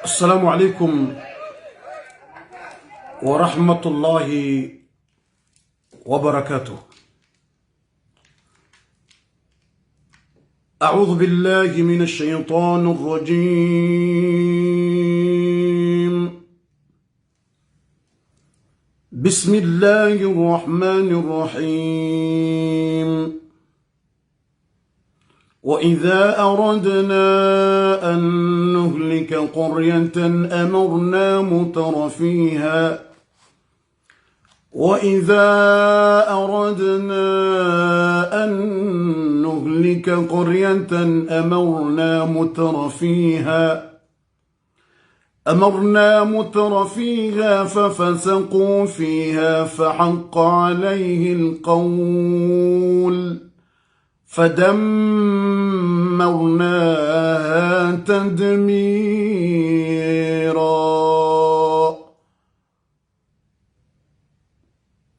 السلام عليكم ورحمة الله وبركاته. أعوذ بالله من الشيطان الرجيم. بسم الله الرحمن الرحيم. وإذا أردنا أن نهلك قرية أمرنا متر فيها وإذا أردنا أن نهلك قرية أمرنا متر فيها ففسقوا فيها فحق عليه القول فدمرناها تدميرا.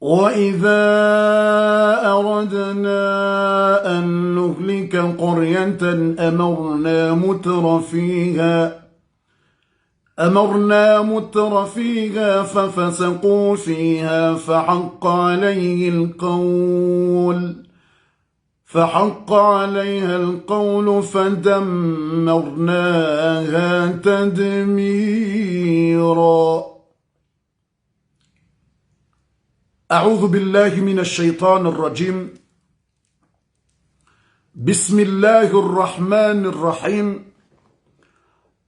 وإذا أردنا أن نهلك قرية أمرنا متر فيها ففسقوا فيها فحق عليها القول فدمرناها تدميرا. أعوذ بالله من الشيطان الرجيم. بسم الله الرحمن الرحيم.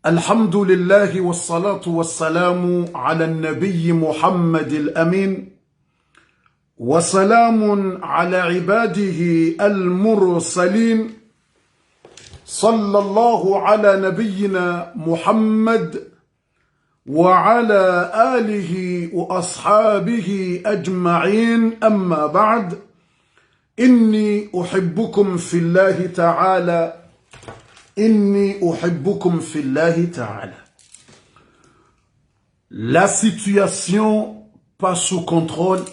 الحمد لله والصلاة والسلام على النبي محمد الأمين، وسلام على عباده المرسلين. صلى الله على نبينا محمد وعلى آله وأصحابه أجمعين. أما بعد، إني أحبكم في الله تعالى. La situation pas sous contrôle.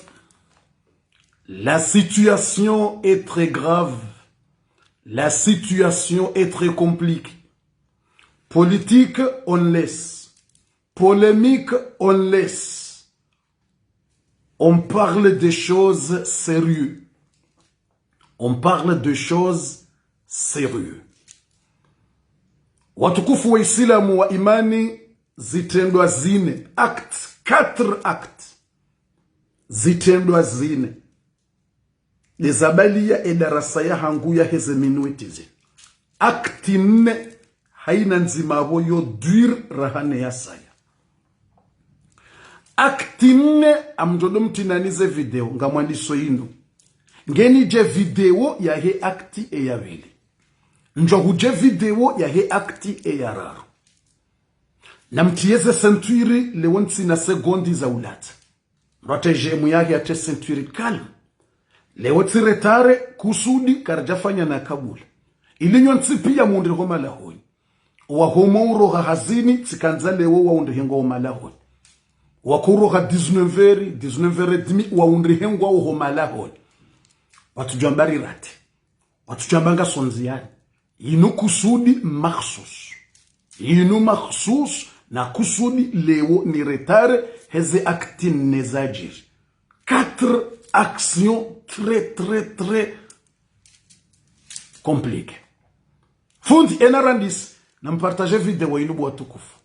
La situation est très grave. La situation est très compliquée. Politique, on laisse. Polémique, on laisse. On parle des choses sérieuses. Watukufu wa Islamu wa imani, zitendwa zine. 4 actes. Zitendwa zine. Lezabalia edarasa ya hangu ya heze minuitize. Akti 4 haina nzimabo yo duir rahane ya saya. Akti 4 amjodo mtinanize video nga mwandiso inu. Ngeni je video ya he akti e ya vili. Njohuje video ya he akti e ya raru. Na mtieze sentuiri lewonsi na segondi za ulata. Mroteje muyahi ate sentuiri kalm. Leo tiretare kusudi karjafanya na kabula. Ilinyo ntsipia munde homa lahoi. Wahomo uroha hazini tsikanza lewo wa unde hengo homa lahoi. Wakuroha 19 dimi wa unde hengo wa homa lahoi. Watu jambari rate. Watu jambanga sonziani. Inu kusudi makhsus na kusudi lewo ni retare heze akti nezajiri. 4 actions très compliquées. Fundi enarandis na mpartaje video inu watukufu.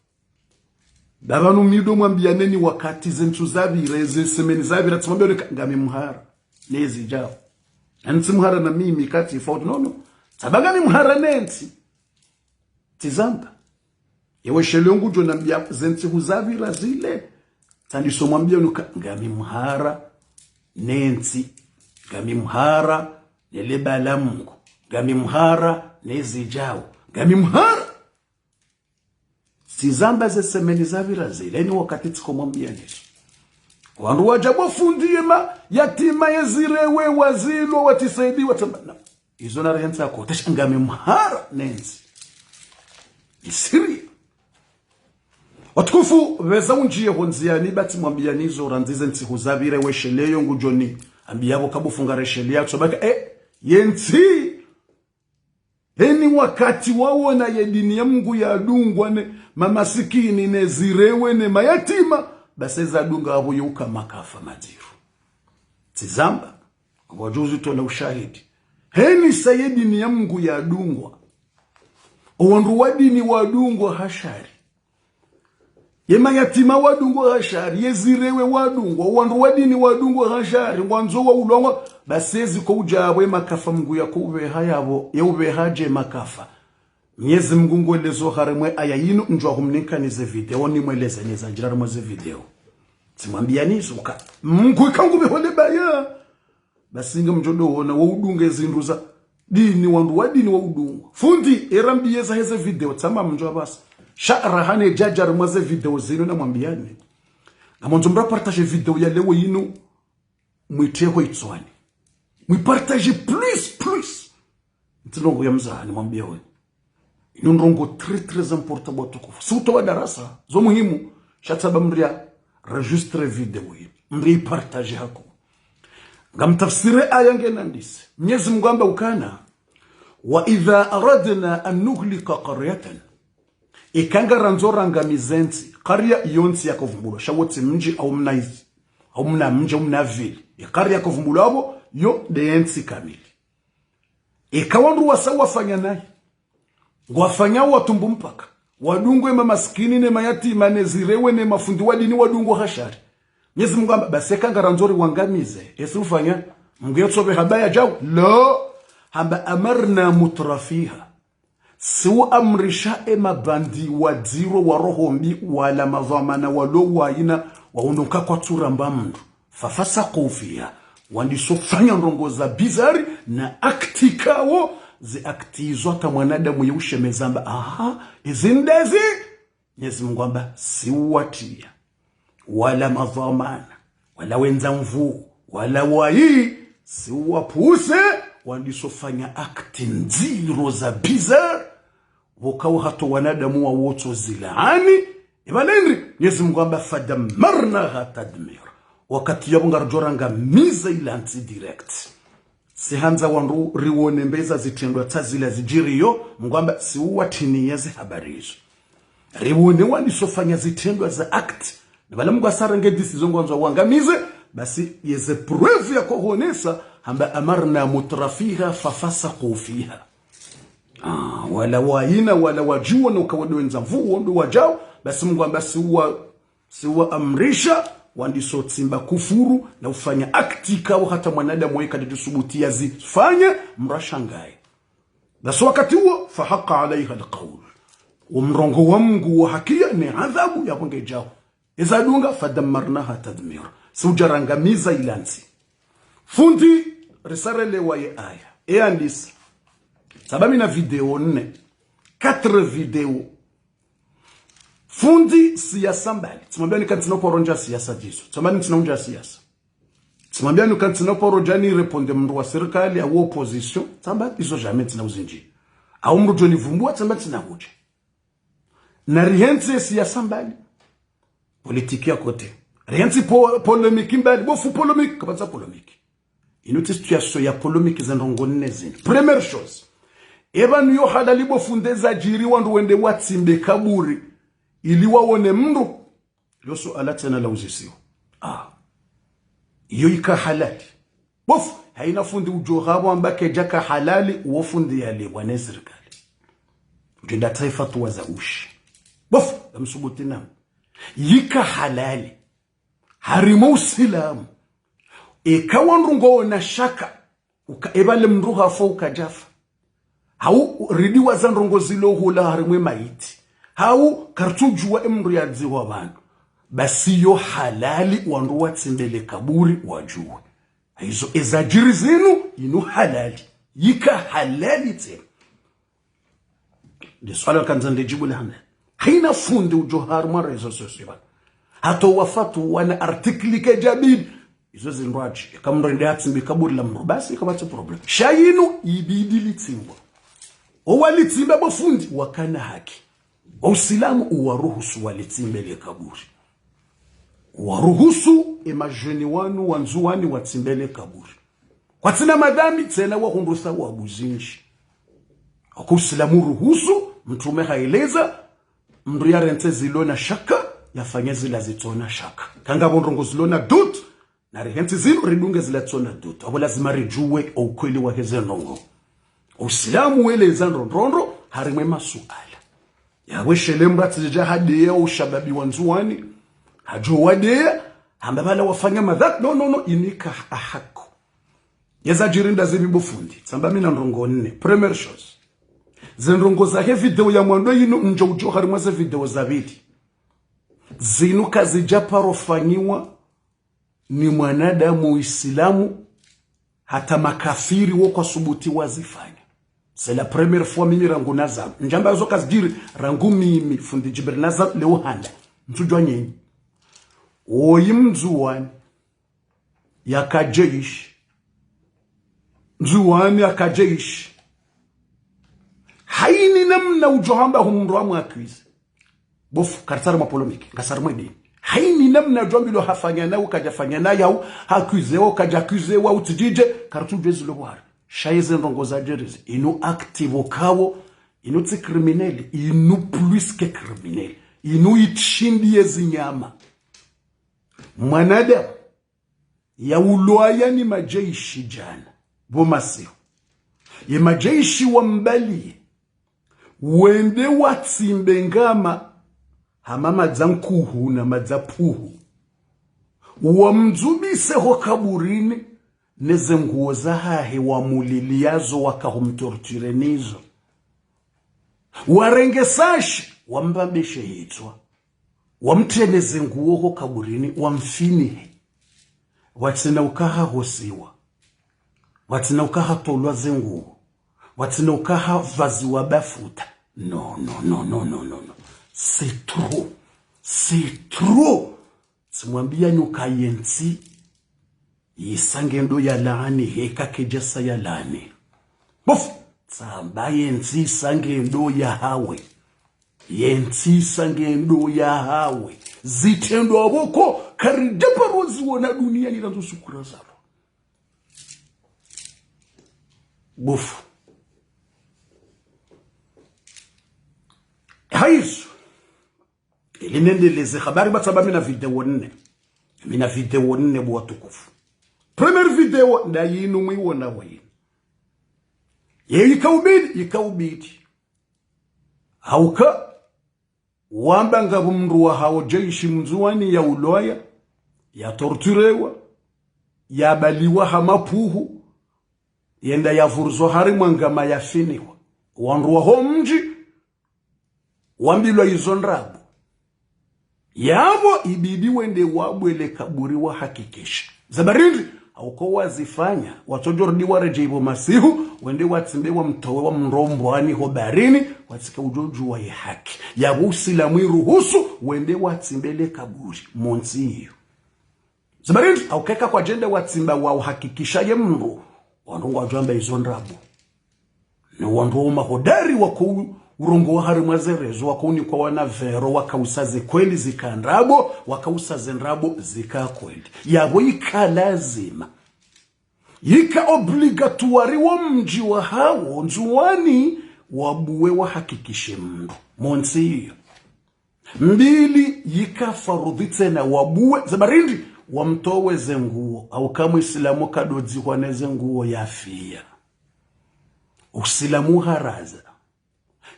Dabanu mido mwambianeni wakati zentu zabire semeni zabira tsambyo ngami muhara nezi jao. Anti muhara na mimi kati fault no. Sabaga ni muhara nenti. Tizamba. Yewe shelongu jo nambia zenti huzabira zile. Tandiso mwambia ngami muhara nenti. Ngami muhara neleba la Mungu. Ngami muhara nezi jao. Ngami muhara. Tizamba ze semeni zabira zile ni wakati tiko mwambia nesu. wandu wajabo fundima yatima yezirewe wazilo watisaidi watambana izo na renza ko tashangame mhara nenzi isiri watukufu weza unjie honziani bati mwambianizo ranzize ntsiku zabire wesheleyo ngujoni ambiyabo kabufunga reshelia tsobaka yenti heni wakati wawona yedini ya Mungu ya dungwa ne mamasikini ne zirewe ne mayatima baseza dunga abo yuka makafa madiru tizamba wajuzi tola ushahidi heni sayedini ya Mungu ya dungwa owandu wadini wadungwa hashari yema yatima wadungwa hashari yezirewe wadungwa owandu wadini wadungwa hashari ngwanzo wa ulongwa basezi ko ujabwe makafa Mungu ya kuwe hayabo yeube haje makafa Mwenyezi Mungu ngwelezo haremwe aya yinu njwa humnikanize video ni mweleze neza njira mwe video simwambia nizuka Mungu ikangube hole baya basinga mjodo wona wo udunga ezinduza dini wandu wadini wa udunga fundi erambiyeza heze video tsama mjwa basi shara hane jajar mwe video zinu na mwambiani amonzo mbra partage video ya lewo yinu mwiteko itswani mwipartage plus ntilongo ya mzani mwambia wewe ino ndongo très important botukufu suto wa darasa zo muhimu shatsaba mria registre video hii mri partage hako ngamtafsire aya ngena ndise Mwenyezi Mungu amba ukana wa idha aradna an nuhlika qaryatan ikanga ranzora ngamizenzi qarya yonsi yakovumbulwa shawoti mji au mnaizi au mna mji au mna vile iqarya yakovumbulwa abo yo densi kamili ikawandu wasawa fanya naye wafanya watumbu mpaka wadungwe mamaskini ne mayatima ne zirewe ne mafundi wadini wadungwa hashari Mwenyezi Mungu amba baseka ngaranzori wangamize esufanya mgeyotsobe habaya jaw lo hamba amarna mutrafiha su amrisha mabandi wadziro wa rohombi wala madhamana walo waina waunduka kwa turamba mndu fafasaqu fiha wandisofanya ndongoza bizari na aktikawo zi aktizwa ta mwanadamu yeushe mezamba izindezi Mwenyezi Mungu amba siwatia wala madhamana wala wenza mvu wala wai siwapuse wandisofanya akti nziro za bizar wakawo hato wanadamu wa woto zilaani ibalendri Mwenyezi Mungu amba fadamarna tadmir wakati yabo ngarjoranga miza ilanti direct sihanza wandu riwone mbeza zitendwa tazila zijiriyo mngwamba siuwatini yazi habarizo riwone wandisofanya zitendwa za act nibala Mungu asarenge decision ngwanzo wangamize basi yeze preuve ya kohonesa hamba amarna mutrafiha fafasaqu fiha wala waina wala wajua na ukawadwenza mvu ndo wajao basi Mungu amba siwa amrisha wandiso tsimba kufuru na ufanya aktika au hata mwanadamu weka ditusubutia zifanya mrashangaye basi wakati huo fahaqa alaiha alqawl umrongo wa Mungu wa hakia ni adhabu ya kungejao izadunga fadamarnaha tadmir sujarangamiza ilansi fundi risarele waye aya andisa sababu na video 4 video fundi siasa mbali tumwambia ni kantina poronja siasa jiso tumwambia ni tunaunja siasa tumwambia ni kantina poronja ni reponde mndu wa serikali au opposition tamba izo jamais tina uzinji au mndu joni vumbua tamba tina hoja na rihenze siasa mbali politiki ya kote rihenze polemiki mbali bofu polemiki kabisa polemiki inuti situation ya polemiki za ndongo nne zini première chose eba niyo halali bofundeza jiri wandu wende watsimbe kaburi ili waone mndu yoso alatena la uzisio iyo ika halali bofu haina fundi ujohabo ambake jaka halali uofundi yale wane serikali ujenda taifa tuwa za ushi bofu msubuti namu yika halali harimo usilamu ikawanrungo na shaka ebale mndu hafo ukajafa hau ridiwa za ndrongo zilo hula harimwe maiti hau kartujua emru ya dziwa bandu basi yo halali wandu watsembele kaburi wajue hizo ezajiri zenu inu halali yika halali tena de swala kanzande jibu lahana haina fundi ujohar mara hizo sosiba hato wafatu wana artikli ke jabid izo zinrwaji kamrende atsimbi kaburi la mru basi kabata problem shayinu ibidi litsingwa owalitsimba bofundi wakana haki usilamu uwaruhusu walitsimbe le kaburi waruhusu emajeni wanu wanzuwani watsimbele kaburi kwa tina madhambi tena wahundusa wabuzinji akusilamu ruhusu mtume haeleza mndu ya rente zilona shaka yafanye zila zitona shaka kanga bonrongo zilona dut na rente zilo ridunge zila zitona dut abo lazima rijuwe ukweli wa heze nongo usilamu weleza ndondrondo harimwe masuala yawe shelemba tijja hadiya ushababi wanzuwani hajo wadiya ambabala wafanya madhak no inika ahako yeza jirinda zibi bofundi tsamba mina ndrongo 4 premier chose zenrongo za he video ya mwando yino njo ujo harimwe za video za vidi zinu kazi japarofanyiwa ni mwanadamu Uislamu hata makafiri woko subuti wazifanya. C'est la première fois mimi rangu nazam. Njamba zo kazdiri rangu mimi fundi Jibril nazam leo handa. Mtujwa nyenyi. Oyimzuwani yakajeish. Nzuwani yakajeish. Haini namna ujohamba humrwa mwakwizi. Bofu karsara mapolomiki. Kasara mwedi. Haini namna jombi lo hafanya na ukajafanya na yau hakuze wa kajakuze wa utijije kartujezi lo war shaize ndongo za jeriz inu active kawo inu tsi criminel inu plus que criminel inu itshindie zinyama mwanadamu ya uloaya ni majeishi jana bomasiho ye majeishi wa mbali wende watsimbe ngama hamama dzankuhu na madzapuhu wamzubise ho kaburini neze nguo za hahe wamuliliazo wakahumtorture nizo warengesashi wambambeshe hitwa wamteneze nguo ho kaburini wamfini watina ukaha hosiwa watina ukaha tolwa zenguo watina ukaha vazi wabafuta no c'est trop simwambia nyuka yensi yisangendo ya laani heka kejesa ya laani bof tsamba yensi sangendo ya hawe yensi sangendo ya hawe zitendo aboko karidepa rozi wona dunia ni nazo sukura zabo bof haizu ilinendeleze habari bataba mina video 4 bwa tukufu premier video ndayinu mwiwona wayini ye ikaubidi hauka wamba ngabu mndu wa hao jeishi mzuwani ya uloya ya torturewa ya baliwa hamapuhu yenda ya furzo hari mwangama ya finiwa wanru wa homji wambilwa izondrabu yabo ibidi wende wabwele kaburi wa hakikisha zabarindi auko wazifanya watojordi warejeibo masihu wende watsimbe wa mtowe wa mrombwani ho barini watsika ujoju wa haki yabo usilamu ruhusu wende watsimbele kaburi monziyo zabarindi aukeka kwa jende watsimba wa hakikisha ye mru wandu wajamba izondrabu ni wandu mahodari wako urongo wa harimwa zerezo wakuni kwa wana vero wakausaze kweli zikandrabo wakausaze ndrabo zika kweli yabo ikalazima yika obligatoire wa mji wa hao nzuwani wabuwe wahakikishe mndu monsiyo mbili yika farudhi tena wabuwe zabarindi wamtowe zenguo au kama islamu kadozi waneze nguo yafia usilamu haraza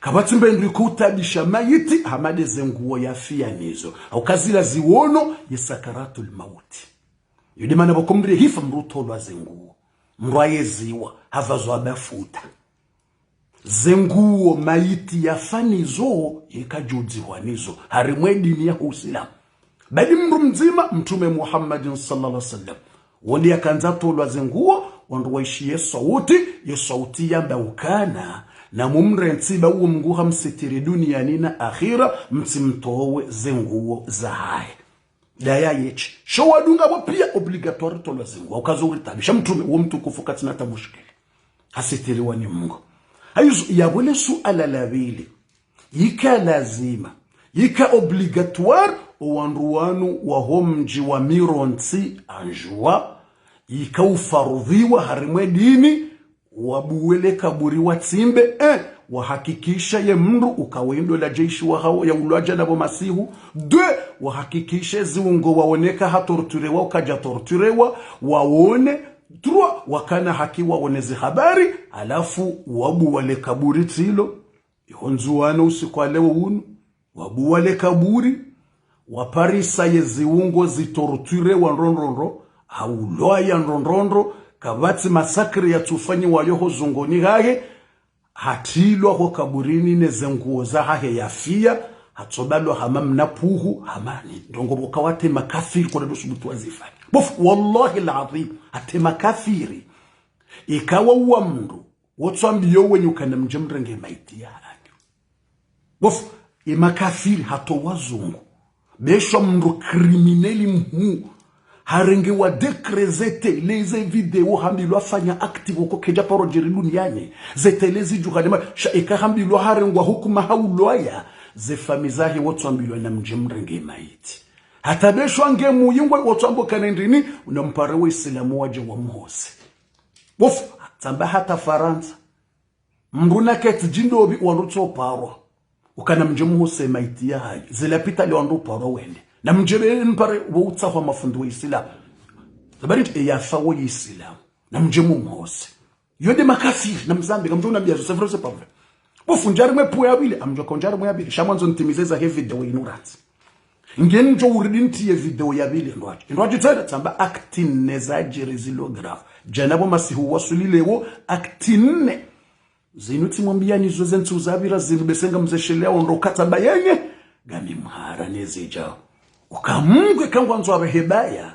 kabati mbendu kutabisha mayiti hamade zenguo yafia nizo au kazila ziwono yesakaratul mauti yudi mana bokomri hifa mrutolwa zenguo mrwayeziwa havazwa bafuta zenguo mayiti yafanizo yekajudziwa nizo harimwe dini ya Uislamu bali mndu mzima mtume Muhammad sallallahu alaihi wasallam wodi akanza tolwa zenguo wandu waishie sauti yamba ukana na mumre ntsiba uo mguha msitiri duniani na akhira mtimtowe zenguo za hai daya yechi sho wadunga bo pia obligatoire to lazima ukazouritabisha mtume wo mtukufu katina tamushikili hasitiriwa ni Mungu. Hayuzo yabole suala la vile yika lazima yika obligatoire owanruwanu wa homji wa mironsi anjua yika ufarudhiwa harimwe dini wabuwele kaburi watsimbe wahakikisha ye mru ukawendo la jeshi wa hao ya ulwaja na masihu wahakikishe ziungo waoneka hatorturewa ukaja torturewa waone Trua wakana haki waonezi habari alafu wabu wale kaburi tilo ihonzuwana usiku wa leo unu wabu wale kaburi waparisa ye ziungo zitorture wa nronronro hauloa ya nronronro kabati masakri ya tufanyi wa yoho zungoni hahe hatilwa ho kaburini nezenguo za hahe yafia hatsobalo hamam na puhu hamani ndongo bukawate makafiri kwa dusubutu wazifani bofu wallahi alazim ate makafiri ikawa uwa mndu wotswambiyo wenye ukana mjemrenge maiti ya hanyo bofu makafiri hato wazungu besho mndu krimineli mhu harenge wa dekrezete leze video hambilwa fanya active uko keja parojeri duniani zetelezi juhadema shaika hambilwa harengwa hukuma haulwaya ze famizahi wotswambilwa na mjemrenge maiti hata besho ange muyingwe wotswambo kanendrini unampare wa Islamu waje wa mhose bofu tamba hata Faransa mruna ket jindobi wanutso parwa ukana mjemhose maiti ya hayi zilapita le wandu parwa wende na mjebe mpare wotsa kwa mafundu wa Islamu zabari ya fawo Islamu na mjemu mhose yode makafiri na mzambi kamjona bia Joseph se pavre bofu njari mwe puya bile amjwa konjari mwe bile shamanzo ntimizeza he video inurat ngeni njo uridinti ye video ya bile ndwaje tsada tsamba actin nezajiri zilograph janabo masihu wasulilewo actin zinuti mwambiani zo zentu zabira zinubesenga mzeshelea ondo kataba yenye gami mhara nezijao ukamungwe kangwanzo abehebaya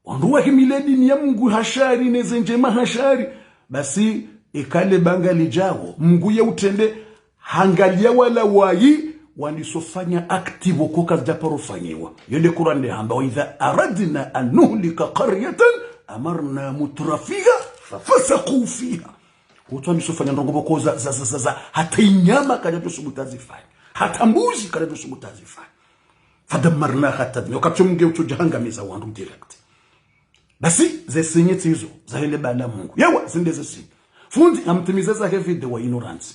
onduwa himiledi ni ya Mungu hashari nezenjema hashari basi ikale bangali jao Mungu ya utende hangalia wala wayi wanisofanya active koka japaro fanyiwa yende Qur'an hamba wa idha aradna an nuhlika qaryatan amarna mutrafiha fafasaqu fiha utwa nisofanya ndongo koza za hata inyama kaja tusubutazifanya hata mbuzi kaja tusubutazifanya fadamarna hatta wakachumge utujahangamiza wandu direct basi zesenyeti hizo za ile bala Mungu yawa zinde zesi fundi amtimizeza he video wa ignorance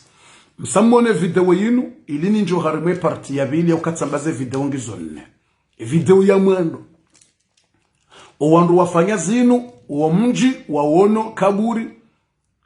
msamone video yinu ilini njo harimwe parti ya bili ya ukatsambaze video ngizonne video ya mwendo owandu wafanya zinu uwa mji waono kaburi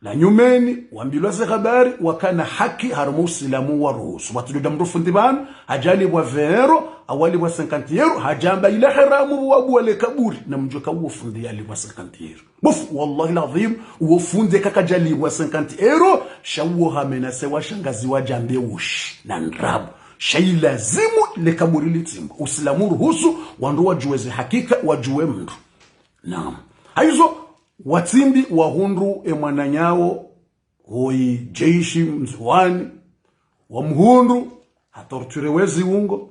la nyumeni wambilwa ze habari wakana haki harimu Islamu wa ruhusu watududa mrufundi banu hajali wa vero awali wa 50 euro hajamba ila haramu wabu wale kaburi na mjoka uofundi yali wa 50 euro bufu wallahi lazim uofundi kaka jali wa 50 euro shawo hamena sewa shangazi wa jambe ushi na ndrabu shay lazimu le kaburi litimba Uislamu ruhusu wandu wajueze hakika wajuwe mndu naam haizo watimbi wa hundu mwananyao hoi jeshi mzuani wa mhundu hatorture wezi ungo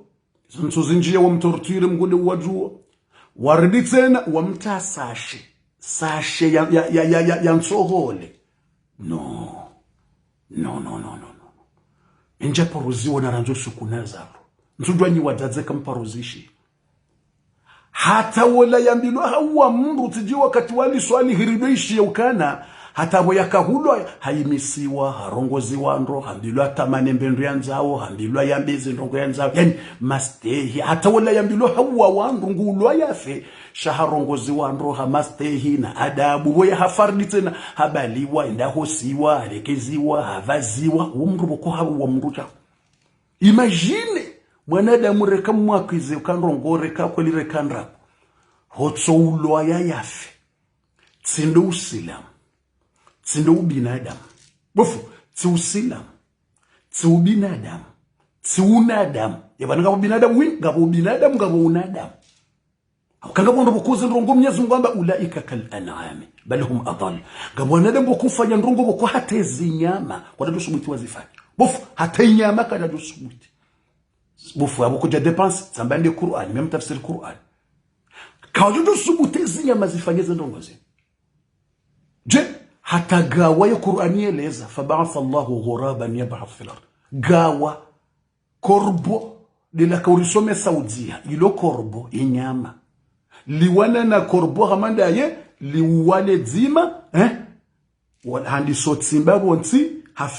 zinjia wa mtorture mgude wajua waridi tena wa mta sashe ya nsohole no enja paruziwa na ranzo sukuna zaro nsudwanyi wadadze kamparuzishi hata wala yambilwa hawa mndu tiji wakati wali swali hiribishi ya ukana hata waya kahulwa haimisiwa harongozi wandro hambilwa tamane mbendu yanzao hambilwa yambezi ndongo yanzao yani mastehi hata wala yambilwa hawa wandu ngulwa yafe shaharongozi wandro hamastehi na adabu waya hafardi tena habaliwa indahosiwa alekeziwa havaziwa umru boko hawa mrucha imagine mwanadamu reka mwakwize ukandongore ka kweli rekandra hotso ulwa ya yafe tsindo Usilamu tsindo ubinadamu bofu tsi Usilamu tsi ubinadamu tsi unadamu yabana ngabo binadamu wi ngabo binadamu ngabo unadamu akanga bondo bokuze ndongo Mwenyezi Mungu amba ulaika kal an'ami bal hum adall ngabo wanadamu bokufanya ndongo boko hatezi nyama kwa dusubuti wazifanya bofu hata nyama kada dusubuti bufu abo kuja dépense sambande Qur'an même tafsir Qur'an kawajudu subutezi nyama zifanyeze ndongozi. Je, hata gawa ya Qur'ani eleza fab'atha Allahu ghuraban yab'ath fil ard. Gawa korbo lila kaurisome Saudia ilo korbo inyama. Liwana na korbo hamanda ye liwale dzima handi sotsimba bonsi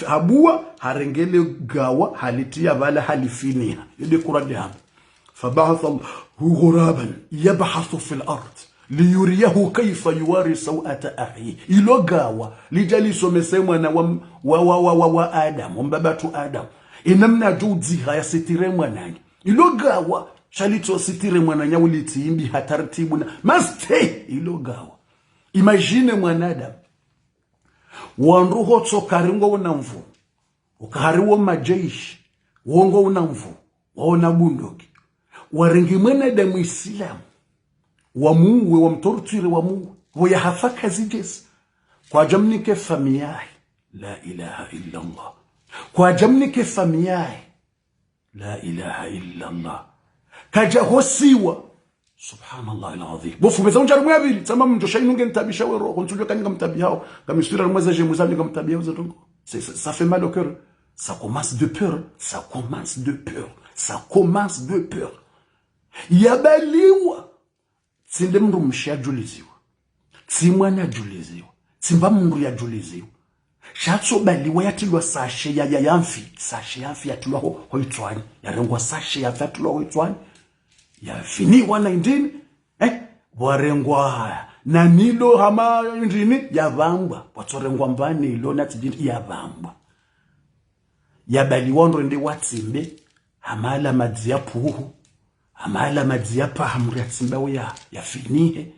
habua harengele gawa halitia bala halifinia yede Qur'ani hapa. فبعث غرابا يبحث في الأرض ليريه كيف يواري سوءة أخيه إلوغاوا لجالسو مسيمنا آدم ومباباتو آدم إنمنا جودزيها يا ستيري مwananyi إلوغاوا شاليتو ستيري mwananya ulitiimbi hatartibuna maste إلوغاوا. Imagine mwanadamu wanruho tsokaringo unamvu ukahariwo majeshi wongo unamvu waona bundoki warengi mwanadamu Islamu wa Mungu wa mtortire wa Mungu wa hafaka zijesi kwa jamnike famiyai la ilaha illa Allah kwa jamnike famiyai la ilaha illa Allah kaja hosiwa subhanallah alazim bofu meza unjaru mwabili tamam ndo shainunge ntabisha wero kontujo kaninga mtabi hao kamisura mwaza je muzabi nga mtabi hao zatongo ça fait mal au cœur, ça commence de peur, ça commence de peur, ça commence de peur. Yabaliwa tsinde mndu mshajuliziwa tsimwana juliziwa tsimba mndu yajuliziwa shatso baliwa yatilwa sashe ya yamfi yatilwa hoitwani yarengwa sashe yatilwa hoitwani yafiniwa na indini warengwa na nilo hama indini yavambwa watorengwa mbani ilo natidini yavambwa yabaliwa ndrende watsimbe hamala madzia puhu amala madzia pahamuri atsimbawo yafinihe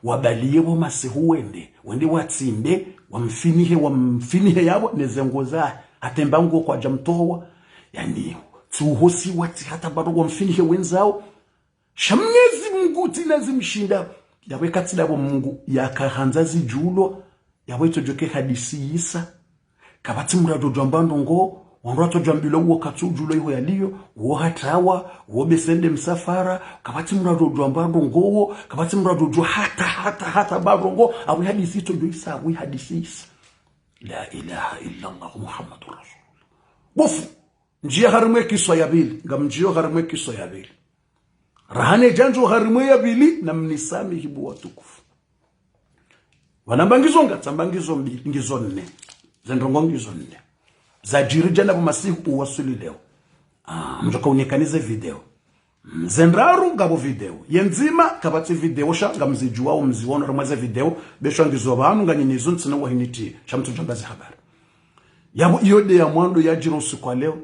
wabaliye bo masihu wende watsimbe wamfinihe yabo nezengo za atembango kwa jamtowa yani tuhosi wati hata bado wamfinihe wenzao shamnyezi Mungu tinazimshinda yawe katilabo Mungu yakahanza zijulo yawe tojoke hadisi Isa kabati murado jambando ngo wanroto jambilo wo katujulo iho yaliyo wo hatawa wo besende msafara kabati murado jambando ngo kabati murado jo hata barongo awi hadisi to jo Isa awi hadisi Isa la ilaha illa Allah Muhammadur Rasul bofu njia harimwe kiswa yabili ngamjio harimwe kiswa yabili rahane janjo harimwe yabili na mnisami hibu watukufu wanambangizo ngatambangizo mbili ngizo nne zendrongo ngizo nne zajirija na masihu uwasuli leo mjoka unikanize video zendraru ngabo video yenzima kabati video sha ngamzijuwa umziwono ramaze video besho ngizo banu nganyinizo ntsina wahiniti chamtu jambazi habari yabo iyode ya mwando ya jiro kwa leo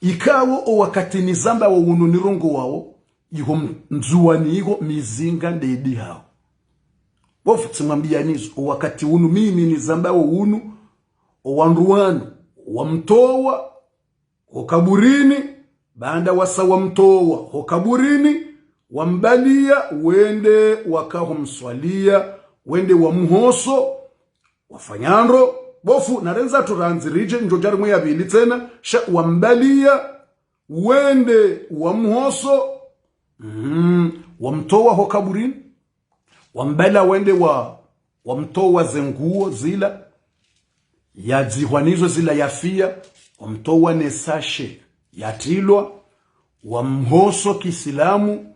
ikawo o wakati nizamba wa ununirongo wao iho mzuwani iho mizinga ndedi hao bofu tsimwambia nizo o wakati unu mimi nizamba wa unu o wanruwanu wamtowa hokaburini banda wasa wamtowa hokaburini wambalia wende wakahumswalia wende wamhoso wafanyandro bofu narenza turanzirije njojari mwe yabili tena sha wambalia wende wamhoso wamtowa hokaburini wambala wende wamtowa zenguo zila yadzihwanizo zila yafia wamtowa nesashe yatilwa wamhoso kisilamu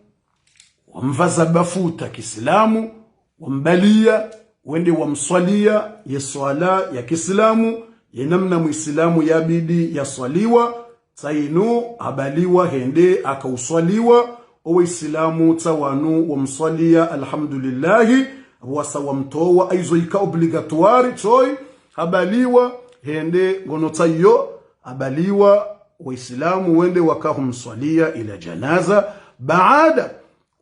wamvaza bafuta kisilamu wambalia wende wamswalia yeswala ya kisilamu yenamna muislamu yabidi yaswaliwa tainu abaliwa hende akauswaliwa owe islamu tawanu wamswalia alhamdulillahi wasa wamtowa aizo ika obligatoire toy abaliwa hende gonotayo abaliwa waislamu wende wakahumswalia ila janaza baada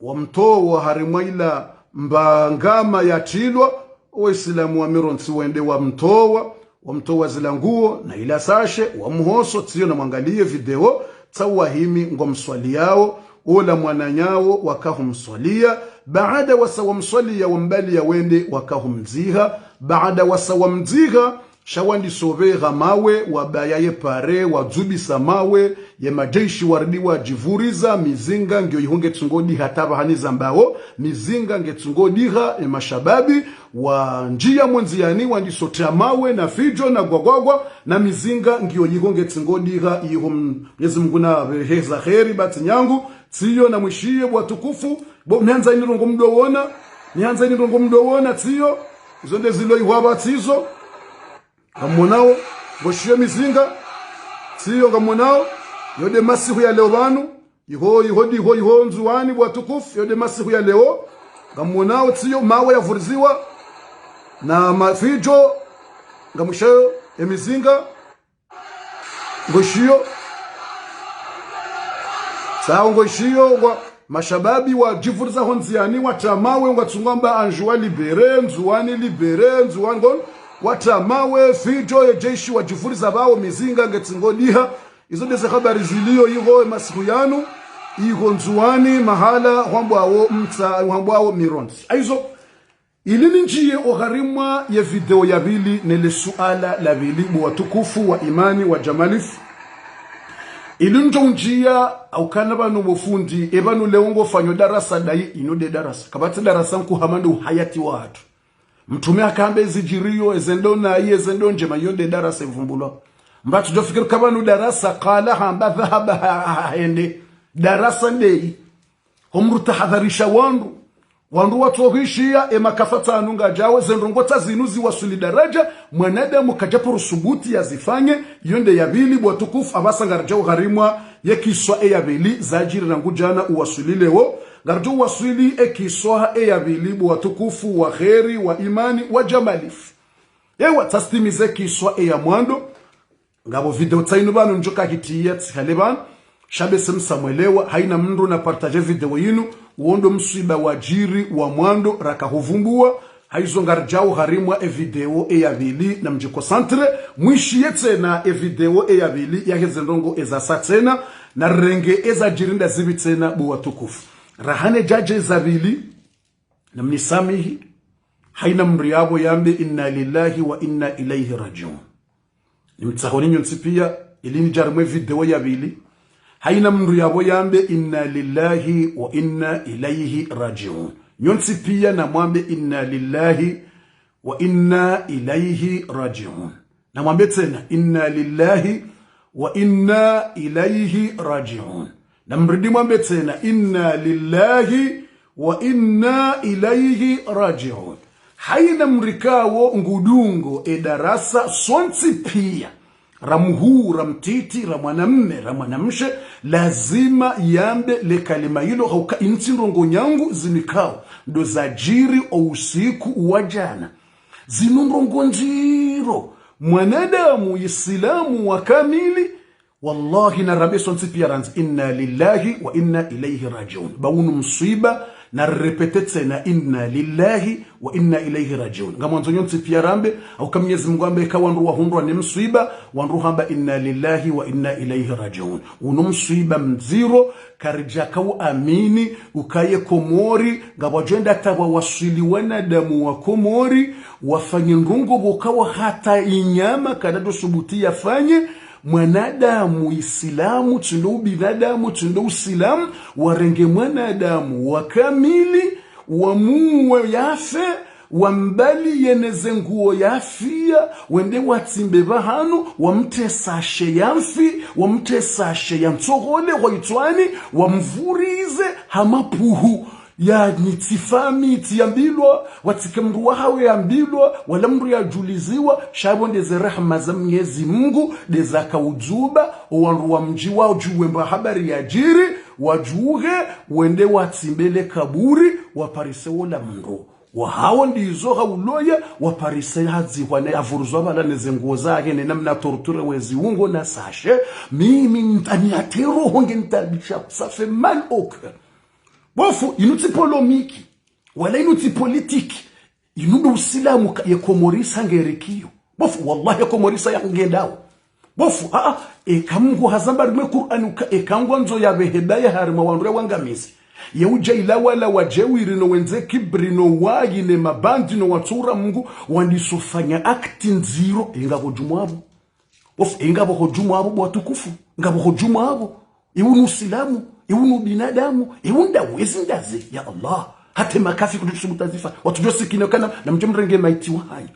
wamtowa harimwaila mbangama yatilwa waislamu wamironsi wende wamtowa zilanguo na ila sashe wamhoso tiyo na mwangalie video tawahimi ngomswali yao ola mwananyao wakahumswalia baada wasawamswalia wambali ya wende wakahumziha baada wasawamziha shawandi sovera mawe wabayaye pare wadzubisa mawe ye majeshi wardi wajivuriza mizinga ngyo ihunge tsungodi hataba haniza mbao mizinga ngetsungodiha ya mashababi wa njia mwenziani wandisotea mawe na fijo na gwagwagwa na mizinga ngyo ihunge tsungodiha ihum Mwenyezi Mungu na heza kheri bati nyangu tsiyo na mwishiye watukufu bo mianza inirongo mdowona tsiyo zonde zilo ihwaba tsizo ngamonao boshiye mizinga tsiyo ngamonao yode masihu ya leo banu iho nzuwani watukufu yode masihu ya leo ngamonao tsiyo mawe yavuriziwa na mafijo ngamushayo emizinga ngoshiyo sawa ngoshiyo wa mashababi wa jivuriza honziani watamawe ngatsungamba anjua libere nzuwani ngon watamawe fijo ya jeshi wa jivuriza bao mizinga ngetsingodiha izo ndeze habari zilio iho masiku yanu iho nzuwani mahala hwambwao mironzi aizo ilini njie ogharimwa ya video ya bili nele suala la bilibu watukufu wa imani wa jamalifu ilunjo njia au kana banu bofundi ebanu leongo fanyo darasa dai inode darasa kabati darasa nku hamando hayati watu mtume akambe zijirio ezendo na ezendo nje mayonde darasa ivumbulwa mbatu jofikiri kabanu darasa qala hamba dhahaba haende darasa ndei homruta hadharisha wandu watohishia emakafata anunga jawe zendongota zinuzi wasuli daraja mwanadamu kajapo rusubuti ya zifanye yonde ya bili bwatukufu abasa ngarjao gharimwa yekiswa ya bili zajiri rangujana uwasulilewo ngarjao wasuli ekiswa ya bili bwatukufu wa kheri wa imani wa jamalif yewa tastimize kiswa ya mwando ngabo video tsainu banu njoka hitiya tsikaleban shabe semsamwelewa haina mndu na partage video yinu uondo msiba wajiri wa mwando rakahuvumbua haizo ngarjao harimwa video ya bili na mjiko santre mwishi yetsena video ya bili ya hezendongo eza satena na renge eza jirinda zibitsena buwa tukufu rahane jaje za bili na mnisamihi haina mriabo yambe inna lillahi wa inna ilaihi rajiun nimtsahoninyo nsipia ilini jarmwe video ya bili haina mndu yabo yambe inna lillahi wa inna ilaihi rajiun nyonsi pia na mwambe inna lillahi wa inna ilaihi rajiun na mwambe tena inna lillahi wa inna ilaihi rajiun na mridi mwambe tena inna lillahi wa inna ilaihi rajiun haina mrikawo ngudungo edarasa sonsi pia ramuhu ramtiti ramwanamme ramwanamshe lazima yambe le kalima hilo hauka insirongo nyangu zinikao ndo zajiri o usiku wajana zinunrongo njiro mwanadamu islamu wa kamili wallahi na rabi sonsi pia ranzi inna lillahi wa inna ilaihi rajiun baunu msiba na repete tena inna lillahi wa inna ilaihi rajiun ngamonzo nyonsi pia rambe au kamnyezi Mungu ambe kawandu wa hundwa ni msiba wandu hamba inna lillahi wa inna ilaihi rajiun uno msiba mziro karija kau amini ukaye Komori ngabajenda tawa wasili wanadamu wa Komori wafanye ndungo bokawa hata inyama kadado subuti yafanye mwanadamu islamu tundo binadamu tundo usilamu warenge mwanadamu wakamili wamuwe yafe wambali yeneze nguo yafia wende watsimbe bahanu wamtesashe yamfi wamtesashe yamtsohole waitwani wamvurize hamapuhu ya nitifami tiyambilwa watike mndu wahawe yambilwa wala mndu ya juliziwa shabonde ze rehma za Mwenyezi Mungu dezaka ujuba wandu wa mji wao juwemba habari ya jiri wajuge wende watimbele kaburi waparise wala mndu wahao ndizo hauloya waparise hazi wane avuruzwa bala nezenguo zake ne namna torture wezi ungo na sashe mimi ntani atero honge ntabisha safe mal oka bofu inuti polomiki wala inuti politiki inudu usilamu ya Komorisa ngerekiyo bofu wallahi ya Komorisa ya ngendao bofu ekamngu hazamba rime Qur'an ekamngu nzo ya behedaya harima wandu ya wangamizi Yeuja ila wala wajewiri no wenze kibri no wagi ne mabandi no watura Mungu wandisufanya akti nziro inga kujumwabu. Inga kujumwabu watukufu. Inga kujumwabu. Iwunu silamu. Iwunu binadamu. Iwunda wezi ndaze. Ya Allah. Hate makafi kutusubu tazifa. Watujose kinokana na mjemrenge maiti wa hai.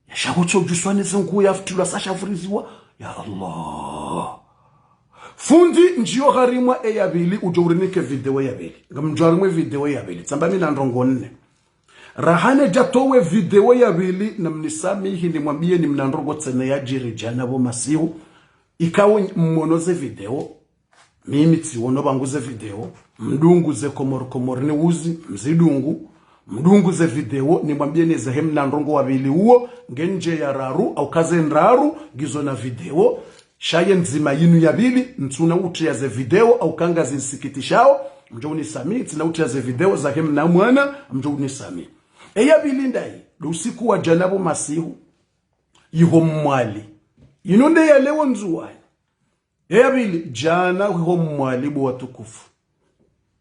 Ya shakucho juswane zengu ya ftula sasha friziwa. Ya Allah. Fundi njio gharimwa eyabili ujorinike video yabili. Ngamjwarimwe video yabili. Tsamba mina ndrongo nne. Rahane jatowe video yabili na mnisamihi ni mwambie ni mnandrongo tsene ya jiri jana bo masihu. Ikawe mmonoze video. Mimi tsiwono banguze video. Mdunguze komor ni uzi. Mzidungu. Mdunguze video ni mwambie ni zahem na ndrongo wabili uo. Ngenje ya raru au kaze nraru. Gizo na video. Shaye nzima yinu yabili, ntuna uti ya ze video, au kanga zinsikitishao, mjo unisami, tina uti ya ze video, za kem na mwana, mjo unisami. Yabili ndai, usiku wa janabu masihu, yuho mwali. Inunde ya lewo nzuwai. Yabili, jana yuho mwali bu watukufu.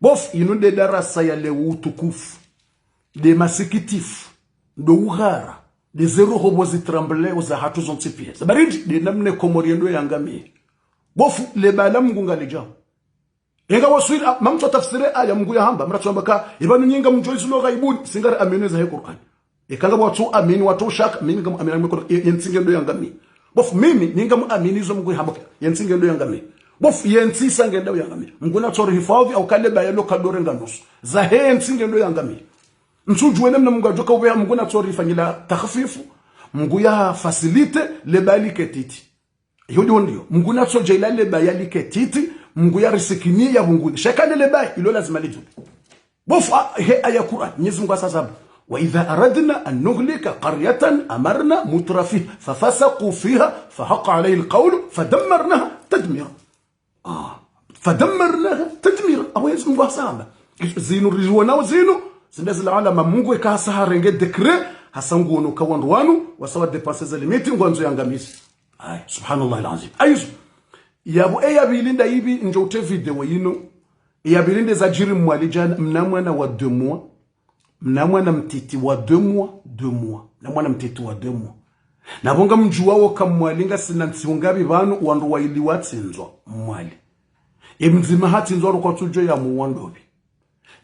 Bof, inunde darasa ya lewo utukufu. De masikitifu. Do uhara. De zero hobo zitrambele uza hatu zontipie. Sabaridi, de namne komoriendo yangami. Bofu, lebala Mungu ngalijao. Yenga wasuiri, mamto tafsire aya Mungu ya hamba. Mratu ambaka, ibanu nyinga mjoizu loga ibuni. Singari aminu za he Qur'an. Kanga watu amini, watu shaka, mimi nga amini Qur'an. Yensingendo yangami. Bofu, mimi, nyinga mu amini zo Mungu ya hamba. Yensingendo yangami. Bofu, yensisa ngendo yangami. Mungu na tori hifadhi, au kale bayalo kadore nganusu. Zahe yensingendo yangami. Msuju wene mna Mungu ajoka uweha Mungu na tori fanyila takhafifu. Mungu ya fasilite lebali ketiti. Hiyo ndio. Mungu na soja ila lebali ketiti. Mungu ya risikini ya Mungu. Shekane lebali ilo lazima litu. Bofu he aya Qur'an. Mwenyezi Mungu asasabu. Wa idha aradna an nuhlika qaryatan amarna mutrafi fafasaqu fiha fahaqa alayhi alqawlu fadammarnaha tadmira. Fadammarnaha tadmira. Mwenyezi Mungu asasabu. Zinu rizwana zinu. Sindezi la alama Mungu eka hasa renge dekre hasangu ono kawanduanu wasawa depanse za limiti ngwanzo yangamisi. Ay, subhanallah alazim. Ayusu. Yabu bilinda hivi njote video yino. Bilinde za jiri mwalijana mnamwana wa 2 mois. Mnamwana mtiti wa 2 mois, 2 mois. Mnamwana mtiti wa 2 mois. Nabonga mjuwao kamwalinga sinantsiungabi banu wandu waili watsinzwa mwali. Mzima hati nzwa kwa tujo ya muwandobi.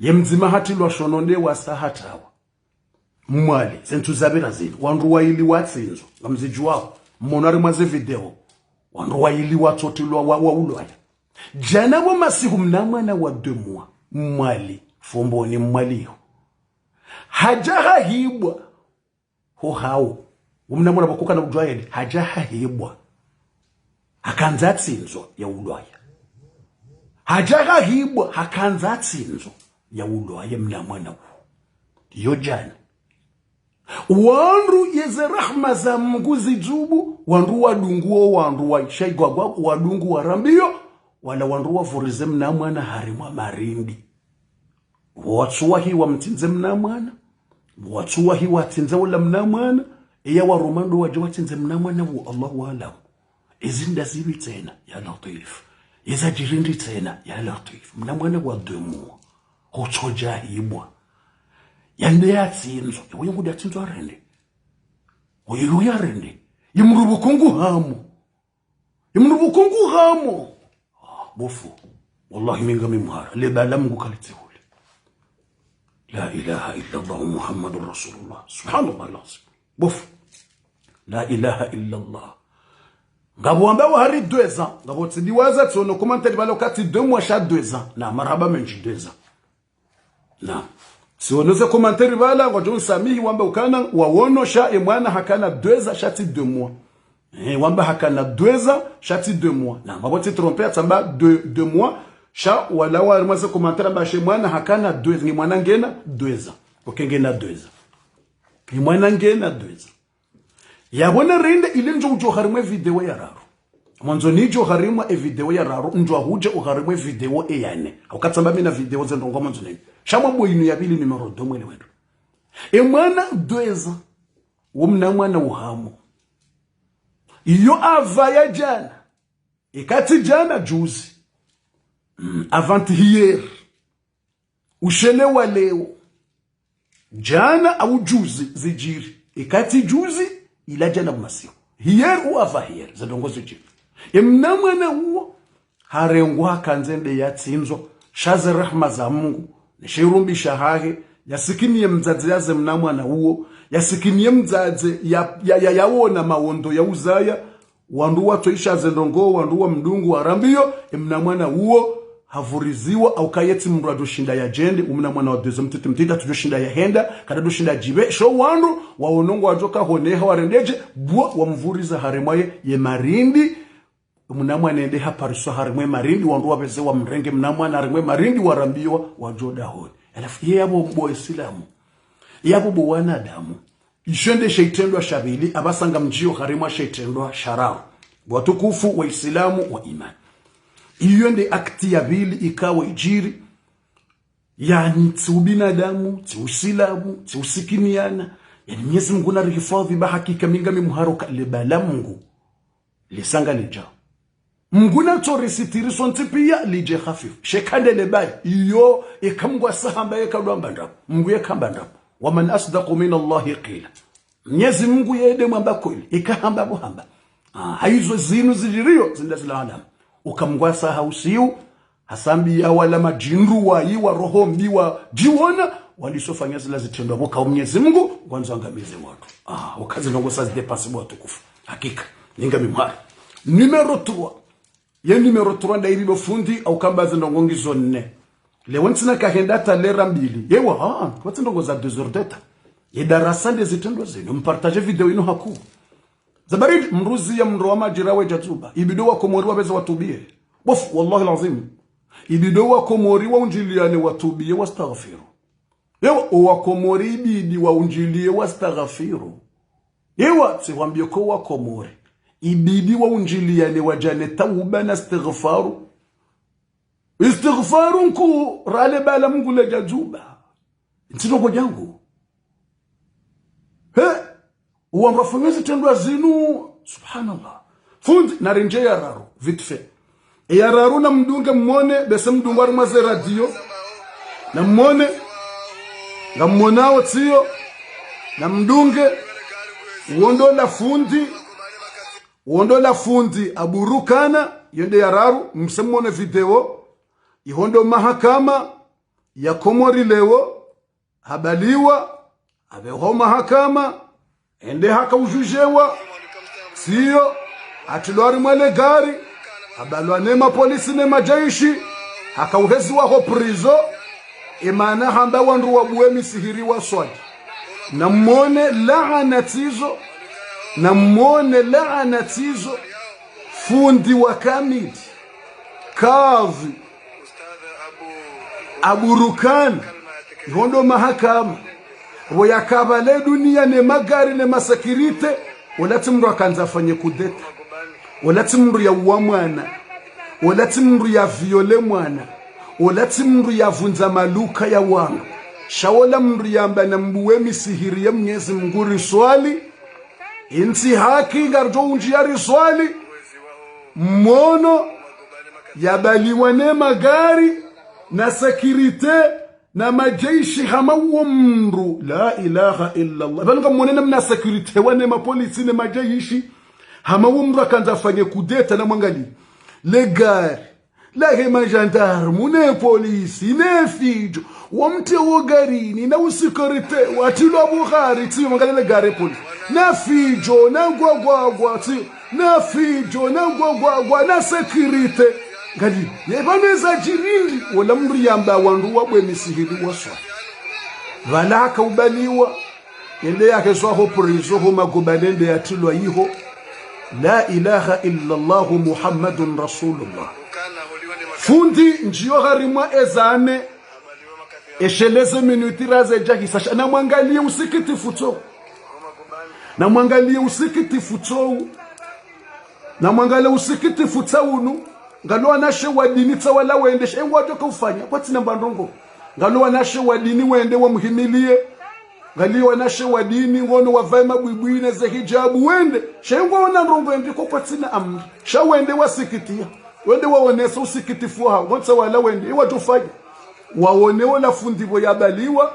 Yemzima hati lwa shononde wa sahatawa. Mwali, sentuzabira zini. Wandu waili watsinzo. Ngamzijuwao. Monari maze video. Wandu waili watotilwa wa ulwaya. Jana wa masihu mnamwana wa 2 mois. Mwali. Fombo ni mwaliho. Hajaha hibwa. Ho hao. Mnamwana bakuka na ujwayeli. Hajaha hibwa. Hakanza tsinzo ya ulwaya. Hajaha hibwa. Hakanza tsinzo ya ulwaye mnamwana wu. Yo jana. Wandu yeze rahma za Mungu zijubu. Wandu wadunguo wandu wa shaigwagwa. Wadungu wa rambio. Wala wandu wa furize mnamwana harimwa marindi. Watsuwa hiwa mtinze mnamwana. Watsuwa hiwa tinze wala mnamwana. Iya wa romando waje watinze mnamwana wu Allah wala. Izinda zibi tena ya latif. Iza jirindi tena ya latif. Mnamwana wa 2 mois. Hochoja hibwa. Yande ya tsinzo. Uyo ngudia tsinzo arende. Uyo ya rende. Yimrubukungu hamo. Yimrubukungu hamo. Bofu. Wallahi minga mimhara. Lebala Mungu kalitihuli. La ilaha illa Allah Muhammadur Rasulullah. Subhanallah alazim. Bofu. La ilaha illa Allah. Ngabo ambaye hari 2 ans. Ngabo tsidiwaza tsono commentaire balokati 2 mois cha 2 ans. Na marhaba menji 2 ans. Na si wonoze komanteri bala ngo John Samihi wamba ukana wawono sha mwana hakana 2 shati 2 mois. Wamba hakana 2 shati 2 mois. Na maboti tromper tsamba 2 mois sha wala wa mwaze komanteri ba she mwana hakana 2 ni mwana ngena 2. Okengena 2. Ni mwana ngena 2. Yabona rinde ile njo ujo harimwe video ya raro. Mwanzo nijo harimwa video ya raro njo huje uharimwe video eyane. Ukatsamba mina video zendongo mwanzo nini. Shamwa boyinu yabili numero 2 mwele wetu. Mwana 2 wumna mwana uhamo. Iyo ava ya jana. Ikati jana juzi. Avant hier. ushelewa leo jana au juzi zijiri ikati juzi ila jana masio hier uava hier zadongozo jibu mnamwana huo harengwa kanzende yatsinzo shaze rahma za Mungu nishirumbisha hage yasikiniye mzazi yaze mnamwana huo yasikiniye mzazi yawona mawondo ya uzaya wandu watoisha zendongo wandu wa mdungu wa rambio mnamwana huo havuriziwa au kayeti mndu adoshinda ya jende mnamwana wa dezo mtita tujoshinda ya henda kada doshinda jibe sho wandu waonongo wajoka honeha warendeje bwa wamvuriza haremaye ye marindi mnamwana ende hapariso harimwe marindi wandu wabeze wa mrenge mnamwana harimwe marindi warambiwa wajoda honi alafu yabo mbo Islamu yabo bo wanadamu ishende sheitendwa shabili abasanga mjio harimwa sheitendwa sharao watukufu wa Islamu wa imani iyo ndi akti ya bili ikawa ijiri yani binadamu Uislamu usikiniana yani Mwenyezi Mungu na rihifadhi ba hakika mingami muharoka lebala Mungu lisanga lija Mungu na torisitiri sonti pia lije khafif shekande lebai iyo ikamgwa sahamba yekadwamba ndapo Mungu yekamba ndapo waman asdaqu min Allahi qila Mwenyezi Mungu yede mwamba kweli ikahamba buhamba haizo zinu zijirio zindazila adamu ukamgwasa hausiu hasambi ya wala majinru wa iwa roho mbiwa jiwona walisofanya zila zitendo boka Mwenyezi Mungu kwanza angamize watu wakazi nongosa zidepasi watu kufu hakika ningami mwari numero 3 ya numero 3 ndairibo fundi au kambaze ndongongizo 4 lewantina kahendata lera mbili yewa watu ndongoza 2 heures data yedarasa ndezitendo zenu mpartage video ino haku Zabarid mruzi ya mro wa majirawe jatuba ibido wa komori wabeza watubie bofu wallahi lazim ibido wa komori wa unjiliane watubie wastaghfiru yewa wa komori ibidi wa unjilie wastaghfiru yewa siwambie ko wa komori ibidi wa unjiliane wajane tauba na istighfaru nku rale bala Mungu le jatuba ntino kwa jangu uamrafungezi tendwa zinu subhanallah fundi narinje ya raru vitfe ya raru na mdunge mmone bese mdungu wari maze radio na mmone nga mmonao tiyo na mdunge uondo la fundi aburukana yende ya raru msemone video ihondo mahakama ya komori lewo habaliwa abeho mahakama ende haka ujujewa siyo atilwari mwele gari abalwa nema polisi nema jaishi haka uhezi waho prizo imana hamba wandu wabuwe misihiri wa swadi na mwone laanatizo fundi wa kamiti kazi aburukani hondo mahakama Woyakabale dunia ne magari ne masakirite Olati mru akanza fanye kudeta Olati mru ya uwa mwana Olati mru ya viole mwana Olati mru ya vunza maluka ya wanga Shawola mru ya mba na mbuwe misihiri ya Mwenyezi Mungu riswali Inti haki ngarjo unji ya riswali Mmono Yabaliwa ne magari na sakirite na majeishi hama uomru la ilaha illa Allah balanga mwanena mna security wane mapolisi ne majeishi hama uomru akanza fanye kudeta na mwangali le gari la hema gendarme ne polisi ne fijo wamte wo garini na usikorite watilo Bukhari ti mwangali le gari polisi na fijo na gwagwagwa ti na fijo na gwagwagwa na security Gadi, yebaneza jirili wala mri yamba wandu wabwe misihili waswa. Valaka ubaliwa, yende yake swaho prizo ho magubalende ya tilwa iho. La ilaha illallah Muhammadun Rasulullah. Fundi njiyo harimwa ezane, esheleze minutiraze jahisasha. Na mwangalie usikiti futo. Na mwangalie usikiti futawunu. Ngalo anashe wadini tawala wendesha wajo kufanya kwati namba ndongo ngalo anashe wadini wende wa muhimilie ngali anashe wadini ngono wavae mabwibwi na za hijabu wende shengo ona ndongo ndi ko kwati na amri sha wende wasikitia wende waonesa usikitifu hao wonse wala wende wajo fanya waoneo la fundivo ya baliwa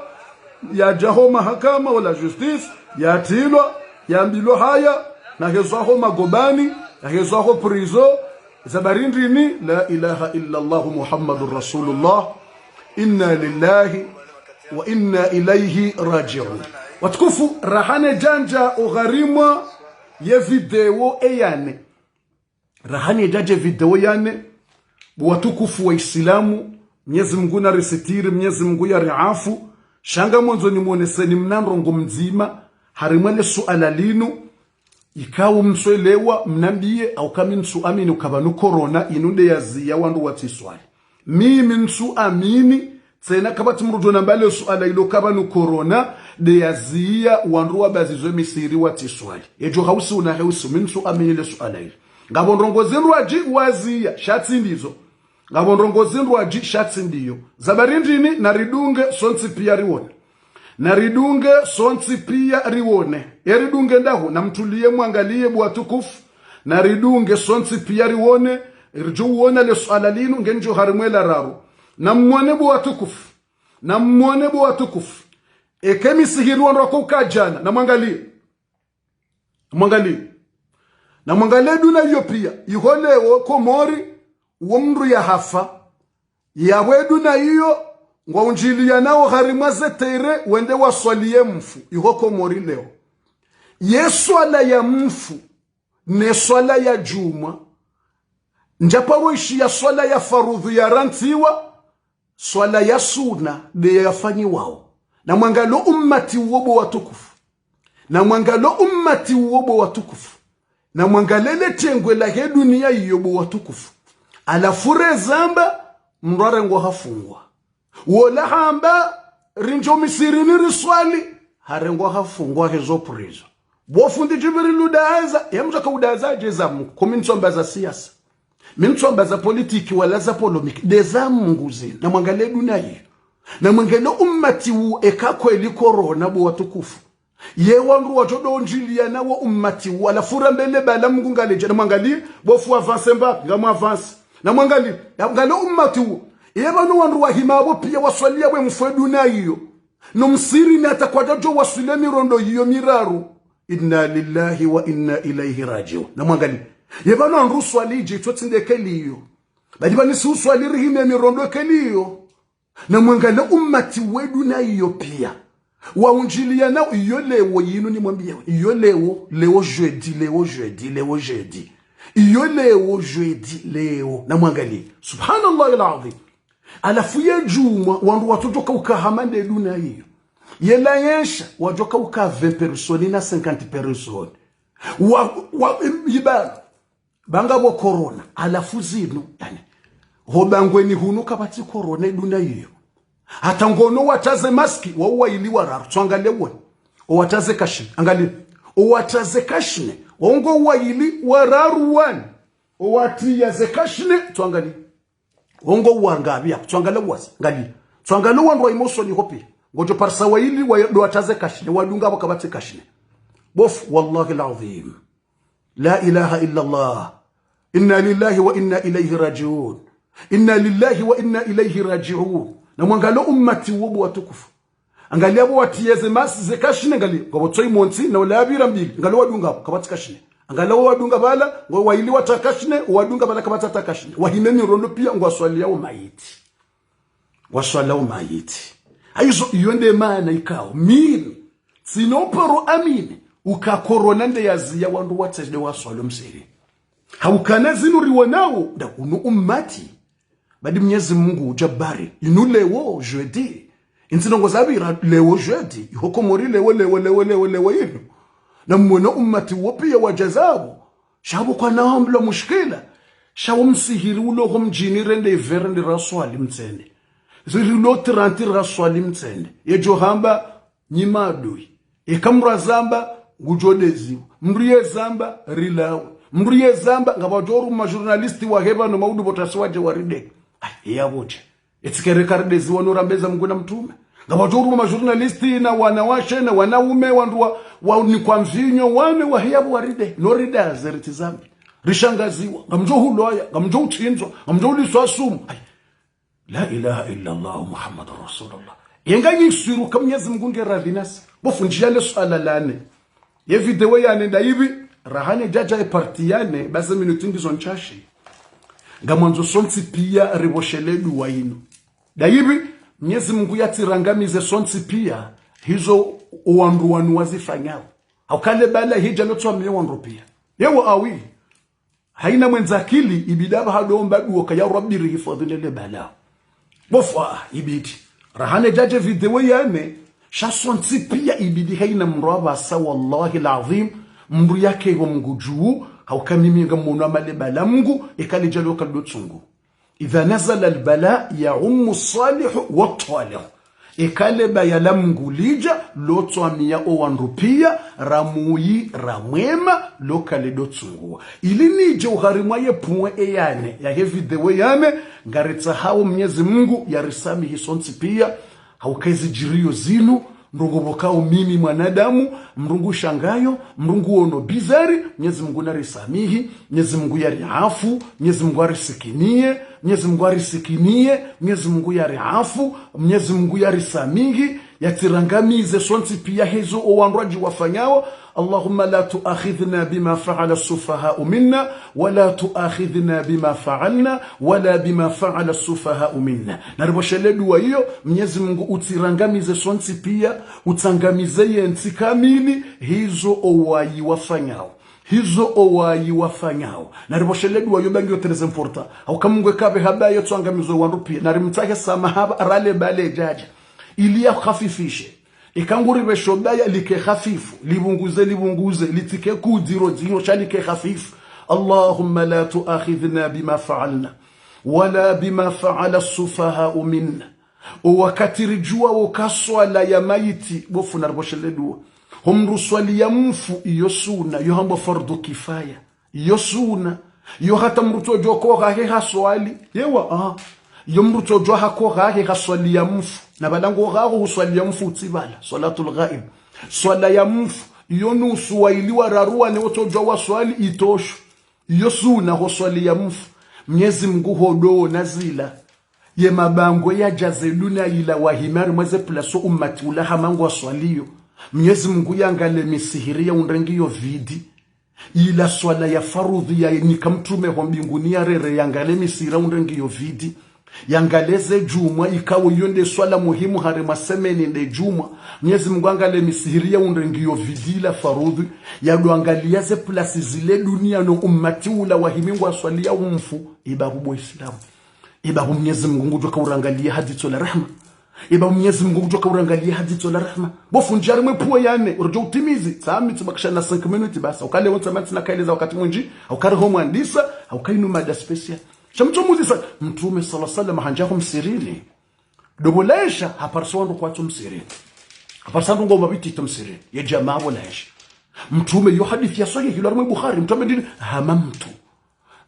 ya jaho mahakama wala justice ya tilwa ya mbilo haya na hezaho magobani na hezaho prizo zabarindrini la ilaha illa Allah Muhammadur Rasulullah inna lillahi wa inna ilayhi raji'un. Watukufu rahane janja ugharimwa ye video eyane rahane jaje video yane watukufu wa Islamu Mwenyezi Mungu na resitiri Mwenyezi Mungu ya riafu shanga mwanzo ni muoneseni mnanrongo mzima harimwele suala linu ikawu mswelewa mnambie au kami nsu amini ukabanu corona inude yazia wandu watiswali mimi nsu amini tena kabati mrujo nambale suala ilo kabanu corona de yazia wandu wabazizwe misiri watiswali ejo hausi una hausi minsu amini le suala ilo ngabonrongozi nruaji wazia shatsi ndizo ngabonrongozi nruaji shatsi ndiyo zabarindini na ridunge sonsi pia riwone na ridunge sonsi pia riwone eridunge ndaho na mtulie mwangalie bwatukufu na ridunge sonsi pia riwone irjo uona le suala linu ngenjo harimwela raru na mwone bwatukufu na mwone bwatukufu ekemi sihiru wanroko ukajana na mwangalie na mwangalie duna hiyo pia iholewo komori uwo mndu ya hafa ya wedu na hiyo ngwa unjilia nao harimwaze teire wende waswalie mfu ihoko mori leo yeswala ya mfu ne swala ya juma njaparo ishi ya swala ya farudhu ya rantiwa swala ya suna de yafanyi wao na mwangalo ummati uobo watukufu na mwangalo ummati uobo watukufu na mwangalele tengwe la he dunia iyobo watukufu alafure zamba mrare ngo hafungwa wola hamba rinjo misirini riswali harengo hafungwa hezo prizo bofundi jibiri ludaza yamjaka udaza jezamu komintsomba za siasa mintsomba za politiki wala za polomiki deza munguzi na mwangale dunia hiyo na mwangale ummati u ekakweli corona bo watukufu ye wangu wajodo onjilia na wa ummati wala fura mbele bala mungu ngaleje na mwangali bofu avance mba ngamu avance na mwangali ngalo ummati u ye banu wangu wahimabo pia waswalia we mfedu na hiyo no msiri na atakwajojo wasule mirondo hiyo miraru inna lillahi wa inna ilayhi raji'un na mwangali ye banu wangu swalije totinde keliyo badi bani si uswali rihime mirondo keliyo na mwangali ummati wedu na hiyo pia waunjilia na iyo lewo yinu ni mwambia iyo lewo jeudi iyo lewo na mwangali subhanallah alazim alafu ya juma wandu watotoka ukahamande duna hiyo yela yesha wajoka uka 20 personi na 50 personi yiba banga bo corona alafu zinu yani hobangweni hunuka bati corona duna hiyo hata ngono wataze maski wauwa iliwa raru tuangale wone wataze kashine angalia wataze kashine wongo waili wararu wan wati yaze kashine tuangalie wongo wangabia tuangale wazi angalia tuangale wando imoso ni hopi ngojo parsa waili wataze kashine wadunga bakabate kashine bof wallahi alazim la ilaha illa Allah inna lillahi wa inna ilayhi raji'un inna lillahi wa inna ilayhi raji'un na mwangalo ummati wobo watukufu angalia bo watiyeze masi zekashine ngali ngobo toyi monti na ulabira mbili ngalo wadunga kabati kashine angalo wadunga bala ngo waili watakashine wadunga bala kabati takashine wahimeni rondo pia ngo aswalia umayiti waswala umayiti aizo yonde maana ikao mimi sinopero amini ukakorona nde yazia wandu watende waswala msiri haukana zinuri wanao nda unu ummati badi Mwenyezi Mungu jabari inulewo jeudi insinongo zabira lewo jeudi ihokomori lewo yinu na mwana ummati wopia wajazabu shabu kwa naambla mushkila shabu msihiri ulo mjini rende iverende raswali mtsende ziri lo 30 raswali mtsende yejo hamba nyima adui ikamra zamba ngujodeziwa mriye zamba rilawe mriye zamba ngabajoru majournalisti wa heba no maudu botaswaje waride yaboje etsikere karde ziwano rambeza Mungu na mtume ngabajoru ma journalisti na wanawashe na wanaume wandu wa ni kwa mvinyo wane wa hiyabu waride no rida zeritizambi rishangaziwa ngamjo huloya ngamjo uthinzwa ngamjo uliswa sumu la ilaha illa Allah Muhammadur Rasulullah. Yenga yisiru kam Mwenyezi Mungu ngeradhi nasi. Bofu njiyale swala lane. Ye video yane nda hivi rahane jaja e partiyane basi minuti ndizo nchashi. Ngamanzo sonti pia ribosheledu wa ino. Da hivi Mwenyezi Mungu yatirangamize sonti pia hizo uwandu wanu wazifanyao. Haukale bala hija lotwa mmewandu pia. Yewa awi. Haina mwenza akili ibidaba hadomba duoka ya rabbi rihifadhilele bala. Bofa ibidi. Rahane jaje video yane shasonti pia ibidi haina mraba sa wallahi alazim mru yake wa Mungu juu haukamimi ngamuna male bala Mungu ikali jalo kalotsungu. Idha nazala albala ya'ummu salihu wa talih. Ikale bayala Mungu lija lotwa miya owanrupia ramuyi ramwema lokale dotsungu. Ili nije uharimwaye puwe eyane ya he video yane ngaritsa hao Mwenyezi Mungu yarisami hisonti pia haukezi jirio zinu mrungubokao mimi mwanadamu mrungu shangayo mrungu ono bizari Mwenyezi Mungu narisamihi Mwenyezi Mungu yariafu Mwenyezi Mungu arisikinie Mwenyezi Mungu arisikinie Mwenyezi Mungu yariafu Mwenyezi Mungu yarisamihi yatirangamize sonti pia hizo owanraji wafanyao. Allahumma la tuakhidhna bima fa'ala as-sufaha'u minna wala tuakhidhna bima fa'alna wala bima fa'ala as-sufaha'u minna. Nariboshele dua hiyo Mwenyezi Mungu utirangamize sonti pia utangamize yenti kamili hizo owayi wafanyao. Hizo owayi wafanyao. Nariboshele dua hiyo bangi yotereze mporta. Au kamungwe kabe habayo tuangamizo wanrupia. Narimtake samahaba rale bale jaja. Ili ya khafifishe. Ikanguri beshobaya like khafifu. Libunguze. Litike kudiro shalike khafifu. Allahumma la tuakhidhna bima fa'alna. Wala bima fa'ala as-sufaha'u minna. Wakati rijua wakaswala ya maiti. Bofu nariboshele dua. Humruswali ya mfu iyo suna. Iyo hambo fardu kifaya. Iyo suna. Iyo hata mruto joko hahe haswali. Yewa iyo mruto joko hako hahe haswali ya mfu. Na balango ghago huswali ya mfu utibala. Salatul ghaib. Swala ya mfu. Iyo nusu wailiwa rarua ne woto jwa swali itoshu. Iyo suna huswali ya mfu. Mwenyezi Mungu hodo nazila. Ye mabango ya jazeluna ila wahimari mweze plaso ummati ula hamangu wa swaliyo. Mwenyezi Mungu yangale misihiria unrengiyo vidi. Ila swala ya farudhi ya nikamtume kwa mbinguni ya rere yangale misihira unrengiyo vidi. Yangaleze jumwa ikawo yonde swala muhimu harema semeni nde jumwa. Mwenyezi Mungu angale misihiria unrengiyo vidila farudhi. Yaduangaliaze plasi zile dunia no ummati ula wahimingu wa swali ya umfu. Ibarubo Islamu. Ibaru Mwenyezi Mungu joka urangalia hadithu la rahma. Iba Mwenyezi Mungu joka urangalia hadithu la rahma. Bofu njari mwepuwa yane urjo utimizi saami tubakisha na 5 minuti basa ukale wonta mantina kaeleza wakati mwinji au kare homo andisa au kainu mada special. Shamtomuzi sa Mtume sallallahu alaihi wasallam hanjaho msirini dobolesha haparsondo kwa tumsirini haparsando ngoma biti tumsirini ya jamaa walaisha. Mtume yo hadithi ya sahih ila Bukhari Mtume dini hamamtu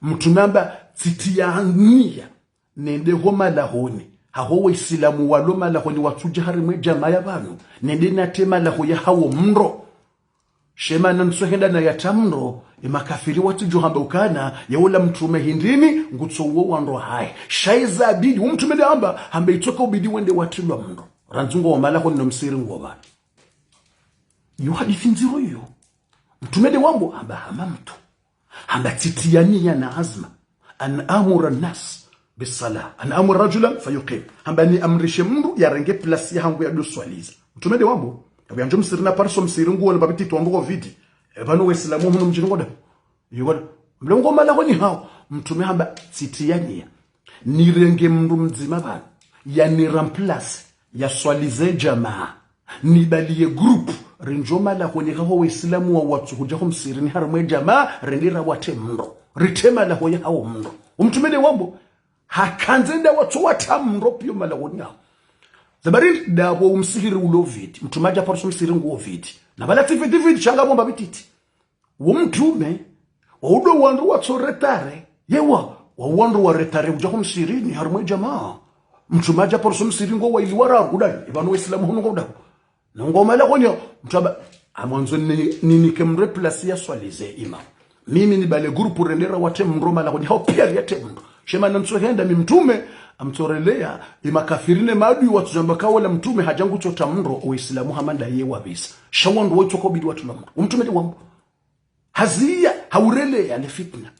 mtunamba titiania nende homa lahoni haho waislamu waloma lahoni watuje harimwe jamaa ya banu nende natema laho ya hawo mro shema nansohenda na yatamro makafiri watu johamba ukana ya ula Mtume hindini ngutso uwo wando hai shaiza bidi Mtume amba hamba itoka ubidi wende watilwa mro ranzungo wa malako ni msiri ngobani yu hadithi nziro hiyo. Mtume wambo hamba hamamtu hamba titiania na azma an amura nas bisala an amura rajulan fayuqim hamba ni amrishe mru ya renge plasi hangu ya doswaliza. Mtume wambo yabianjo msiri na parso msiri nguo na babiti tuambuko vidi bano waislamu huno mjingoda yugoda mlongo malako ni hao. Mtume hamba titiania ni renge mru mzima bana ya ni remplace ya swalize jamaa ni baliye group rinjoma la kwenye hao waislamu wa watu kuja kumsirini haramwe jamaa rendira wate mndo ritema la hoya hao mndo. Mtume wambo hakanzenda watu watamro pio malawoni hao zabari dabo umsihiri uloviti Mtume aja parso msihiri nguoviti na bala tiviti changa bomba bititi Mtume waudo wandu watu retare yewa wawandu wa retare kuja kumsirini haramwe jamaa. Mtume aja parso msihiri ngo wailiwara kudai ibanu waislamu huno ngoda ngoma la konyo mtaba amwanzo nini kemreplace ya swalize imam mimi ni bale group rendera wate mroma la konyo hao pia yate mro shema nanso henda Mtume amtorelea imakafirine maadui watu zambaka wala mtume hajangu chota mro uislamu hamanda ye wabisa shawandu wocho ko bidi watu na mro mtume de wambo hazia haurele ya le fitna.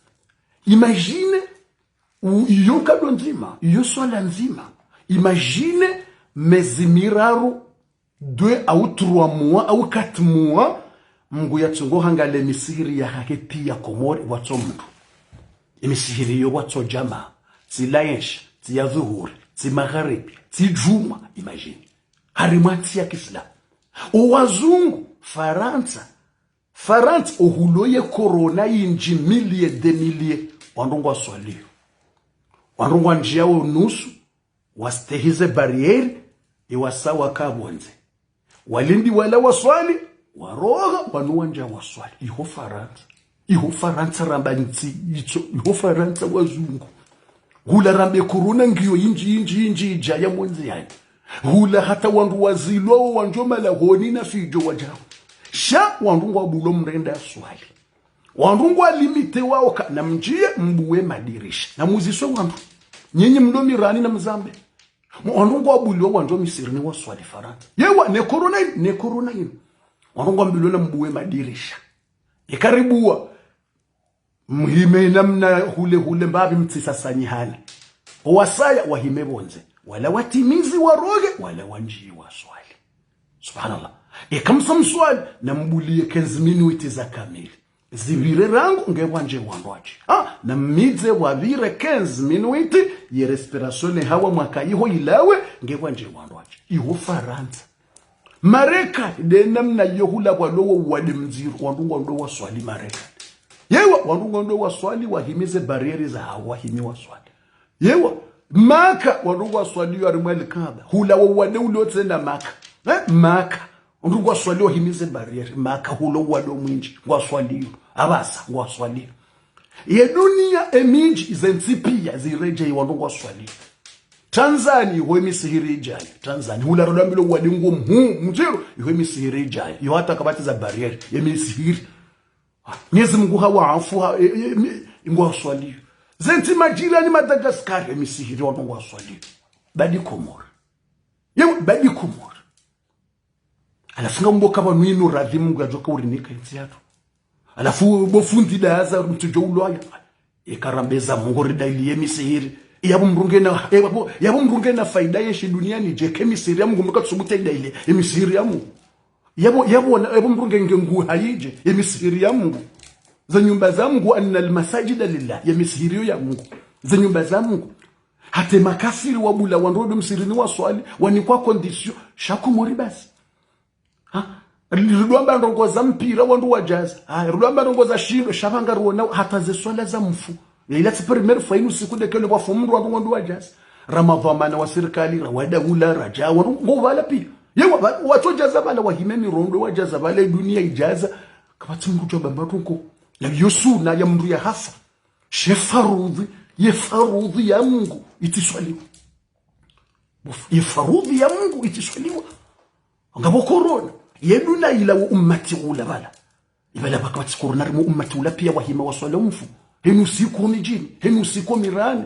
Imagine iyo kado nzima iyo swala nzima, imagine mezimiraru 2 au 3 mois au 4 mois Mungu yatungo hangale misihiri ya haketi ya komori watu mtu imisihiri yo watu jamaa zilayesh ya dhuhuri zi magharibi zi juma. Imagine harimati ya Kiislamu uwazungu Faransa ohuloye corona inji milie de milie wandungwa swalio wandungwa njiao nusu wastehize barieri iwasawa kabonze walindi wala waswali waroga wanuwanja waswali. Iho Faransa rambanitsi iho Faransa wazungu hula rambe corona ngiyo inji ijaya mwenzi yani hula hata wandu wazilo wanjoma la honi na fijo wajao sha wandu wabulo mrenda swali wandu walimite wao na mjie mbuwe madirisha na muziswe wandu nyinyi mdomi rani na mzambe wandu wabulo wanjo misirni waswali Faransa yewa ne corona ino wandu wabulo na mbuwe madirisha ikaribua mhime namna hule mbabi mtisa sanyihani wasaya wahime bonze wala watimizi waroge wala wanji waswali. Subhanallah. Ikamsa mswali na mbulie 15 minuti za kamili zivire rangu ngewanje wandwaji na midze wavire 15 minuti ye respiration hawa mwaka iho ilawe ngewanje wandwaji. Iho Faransa Mareka de namna yohula kwa lowo wadi mziru wandungu ndo waswali Mareka yewa wandungu ndo waswali wahimize barieri za hawa himi waswali yewa Maka wandungu waswali yarimweli kaba hula wawade ulote na Maka wandungu waswali wahimize barieri Maka hula wawade mwinji waswali abasa waswali ye dunia eminji izensipia zireje wandungu waswali. Tanzania iwe misihiri ijayo Tanzania hula rodambilo wadingu mjiru iwe misihiri ijayo yo hata kabatiza barriere ya misihiri Mwenyezi Mungu hawaafu ingwa swali zenti majila ni Madagascar ya misihiri wangu swali badi Komoro alafunga mboka banu ino radhi Mungu ajoka urinika inzi yato alafu bofundi daza mtujo uloya ikarambeza Mungu ridaili ya misihiri yabo mrunge na faida yeshi duniani je kemisiri ya Mungu mruka tsubuta ile emisiri ya Mungu yabo mrunge ngengu hayije emisiri ya Mungu za nyumba za Mungu anna almasajida lillah emisiri ya Mungu za nyumba za Mungu hata makafiri wabula wanrodo msirini wa swali wanikwa condition shakumori basi rilwamba ndongo za mpira wandu wajaza rilwamba ndongo za shindo shabanga ruona hata ze swala za mfu ila primeiro fainu sikude kele kwa fumru wandu wajaza ramadhamana wa serikali rawada ula raja wandu wala pia yewa watu jaza bala wahimeni rondo wajaza bala dunia ijaza kabati mrujo bambaruko na yosu na ya mru ya hafa farudhi ya Mungu itiswaliwa farudhi ya Mungu itiswaliwa ngabo corona yeduna ila ummati ula bala ibala bakati corona mu ummati ula pia wahima waswala mfu henu siku ni jini henu siku mirani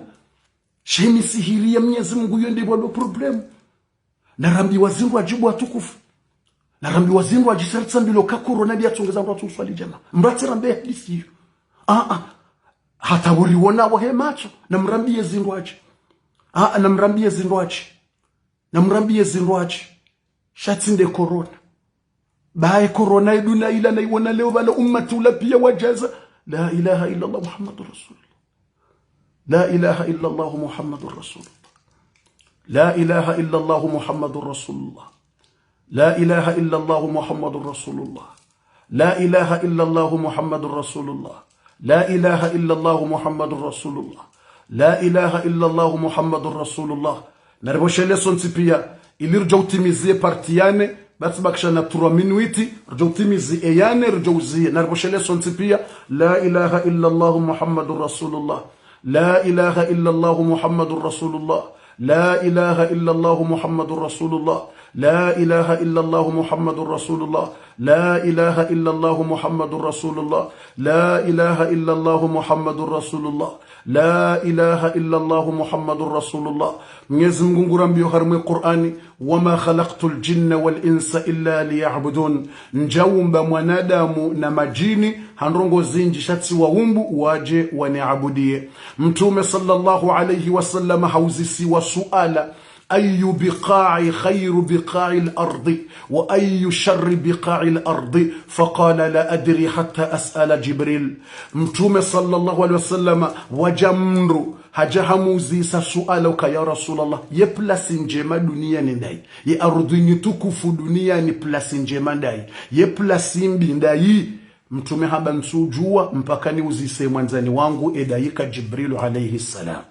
shemi sihiri ya Mwenyezi Mungu hiyo ndio bado problem na rambi wazingu ajibu atukufu na rambi wazingu ajisartsa mbilo ka corona bia tungeza ndo atuswali jama mrati rambe hadisi hiyo hata waliona wahe macho na mrambie zindwaje na mrambie zindwaje shatinde corona bae corona iduna ila na iwana leo bala ummati ula pia wajaza la ilaha illa Allah Muhammadur Rasulullah la ilaha illa Allah Muhammadur Rasulullah la ilaha illa Allah Muhammadur Rasulullah la ilaha illa Allah Muhammadur Rasulullah la ilaha illa Allah Muhammadur Rasulullah لا إله إلا الله محمد رسول الله لا إله إلا الله محمد رسول الله نربوشele sontipia ili rjou timizie partiane basi bakshana 3 minuti rjou timizi eyane rjouzie nrboshele sontipia la ilaha illa Allah Muhammad Rasulullah la ilaha illa Allah Muhammad Rasulullah la ilaha illa Allah Muhammad Rasulullah لا إله إلا الله محمد رسول الله لا إله إلا الله محمد رسول الله لا إله إلا الله محمد رسول الله لا إله إلا الله محمد رسول الله. Mwenyezi Mungu ngurambio harmu Qur'ani, wama khalaqtul jinna wal insa illa liya'budun, njaumba mwanadamu na majini handrongo zinji shatsi waumbu waje waniabudie. Mtume sallallahu alayhi wasallam hauzisi wa suala أي بقاع خير بقاع الأرض وأي شر بقاع الأرض فقال لا أدري حتى أسأل جبريل. متوم صلى الله عليه وسلم وجمر hajahamuzi sa sualaka ya Rasulullah, ye place njema dunia ni ndai, ye ardhini tukufu dunia ni place njema ndai, ye place mbi ndai. Mtume haba nsujua mpaka ni uzise mwanzani wangu edaika Jibrilu alayhi salam.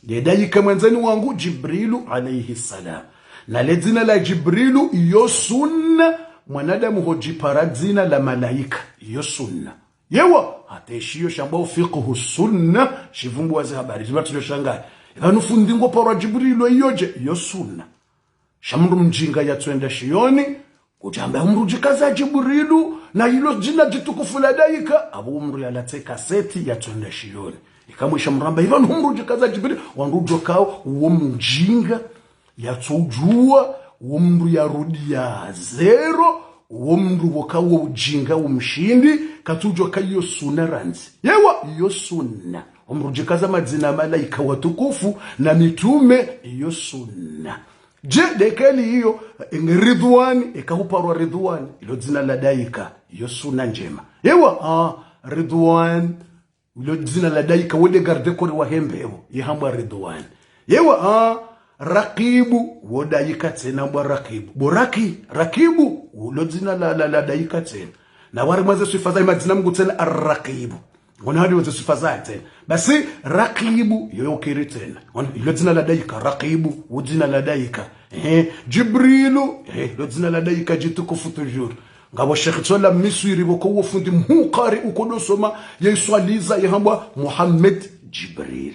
Edaika mwanzani wangu Jibrilu alayhi salam. Na ledzina la Jibrilu iyo sunna, mwanadamu hojipara dzina la malaika iyo sunna. Yewa hateshiyo shambao fiqhu sunna shivumbu wazi habari zibatilo shangai vanufundingo para Jibrilu iyoje iyo sunna. Shamru mjinga yatwenda shioni kujamba umrujikaza Jibrilu na ilo jina jitukufu la daika abu umru ya lateka seti yatwenda shioni ikamwisha mramba hivyo umrujikaza Jibrilu wanrujo kao uo mjinga yatujua uo mru ya rudia zero uo mru wakawo ujinga umshindi katujwa kayo sunna ranzi. Yewa iyo sunna umrujikaza madzina malaika watukufu na mitume iyo sunna. Je dekeli hiyo Ridwan ikahuparwa Ridwan ilo dzina la daika iyo sunna njema. Yewa Ridwan ilo dzina la daika wode garde kore wa hembewo yihamba Ridwan. Yewa Rakibu wodaika tena mbwa Rakibu boraki Rakibu ilo dzina la daika tena na wari mwaze sifaza imadzina Mungu tena Rakibu wana hadi waze sifaza tena basi Rakibu yoyo kiri tena ilo dzina la daika Rakibu udzina la daika Jibrilu ilo dzina la daika jitukufu toujours. Ngabo Sheikh Tsola Miswiri boko wofundi mhukari ukodosoma yeswaliza yehamba Muhammad Jibril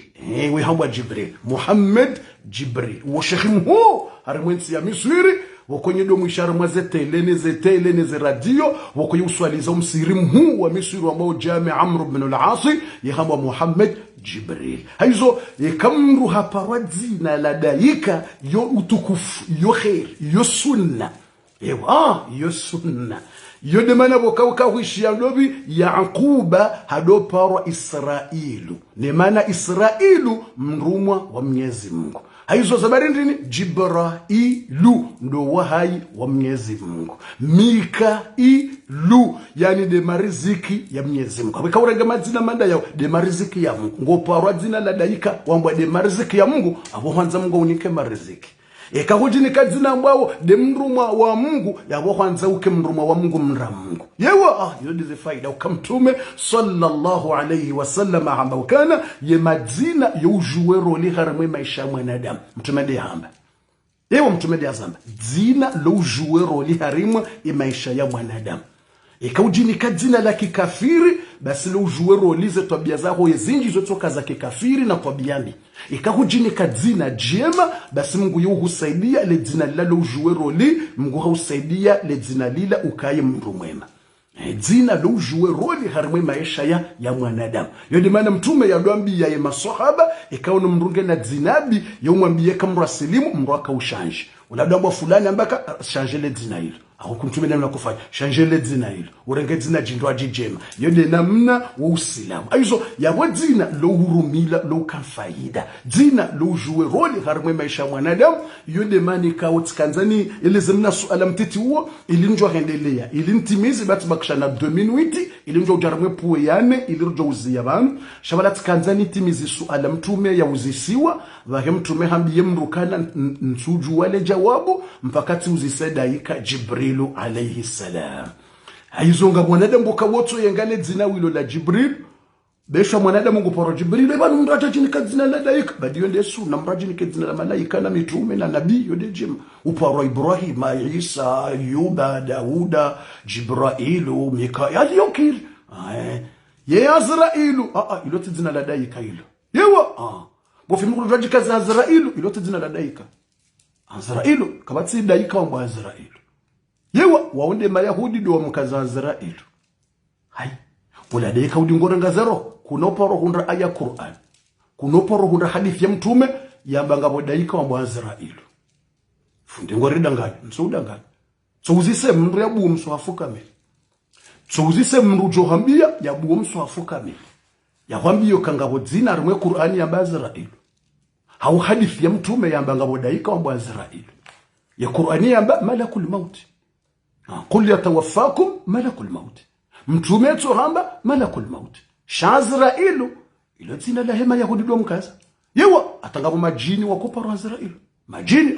we hamba Jibril Muhammad Jibril wo Sheikh mhu harimwensi ya Miswiri wakonye do mwishara mwaze telene ze radio wakonye uswaliza umsiri mhu wa Miswiri ambao Jami Amr ibn al-As yehamba Muhammad Jibril. Haizo yekamru haparwa dzina la daika yo utukufu yo khair yo sunna. Ewa yo sunna yo demana boka huishia lobi Yaquba hado parwa Israilu nemana Israilu mrumwa wa Mwenyezi Mungu. Haizo sabari ndini Jibrailu ndo wahai wa Mwenyezi Mungu. Mikailu yani de mariziki ya Mwenyezi Mungu. Kwa uranga mazina manda yao de mariziki ya Mungu. Ngoparwa zina la daika wambwa de mariziki ya Mungu abo hanza Mungu unike mariziki. Eka hujini kadzina mbao de mrumwa wa Mungu yabo kwanza uke mrumwa wa Mungu mra Mungu. Yewa yodize faida ukamtume sallallahu alayhi wasallam hamba ukana ye madzina yujuwero li haramwe maisha mwanadamu mtume de hamba. Yewa mtume de azamba dzina lo juwero li harimwa maisha ya mwanadamu. Eka hujini kadzina la kikafiri basi lo juwero lize tabia zako yezinji zotoka za kikafiri na tabiani. Ikahujini kadzina jema basi Mungu yu husaidia le dzina lila lo juwero li Mungu husaidia le dzina lila ukaye mru mwema. Dzina lo juwero li harimwe maisha ya mwanadamu. Yodi mana mtume ya luambi ya masahaba ikaonu mrunge na dzinabi ya umwambiye kamru asilimu mru waka ushanji. Unadambwa fulani ambaka change le dzina hilo. Ako kumtume namna kufanya change le dzina hilo urenge dzina jindwa jijema yode namna wa usilamu. Aizo ya dzina lo hurumila lo kafaida dzina lo juwe roli harimwe maisha mwanadamu yode mani ka utkanzani ilizimna suala mtiti huo ilinjwa hendelea ilintimizi batu bakshana 2008 ilinjwa ujarimwe puwe yane ilirjo uzia banu shabala tkanzani timizi suala mtume ya uzisiwa vahe mtume hambiye mrukana nsuju wale jawabu mpakati uziseda ika Jibrilu alayhi salam. Haizonga mwanadamu boka woto yengale dzina wilo la Jibril besha mwanadamu nguporo Jibril ebanu mraja jinika dzina la daika badiyo nde sunna mraja jinika dzina la malaika na mitume na nabii yode jima uparo Ibrahim Isa Yuda Dauda Jibrailu Mikael yokir ye Azrailu ilote dzina la daika ilo yewa bofi mraja jika za Azrailu ilote dzina la daika Azrailo kabatsi daika wa Azrailo yewa waonde mayahudi do mkaza Azrailo hai wala daika udingora ngazaro kunoporo hunda aya Qur'an kunoporo hunda hadithi ya mtume yamba ngabo daika wa Azrailo funde ngori danganya nsudanganya uzise mndu ya buo mswafuka me uzise mndu johambia ya buo mswafuka me ya hambio kangabo dzina rimwe Qur'ani ya Azrailo hau hadithi ya mtume yamba ngabo daika wa Azrailo ya Qur'ani yamba malakul maut qul yatawaffakum malakul maut mtume eto hamba malakul maut Azrailo ilo dzina la hema yahudi do mkaza yewa atangabo majini wakupara Azrailo majini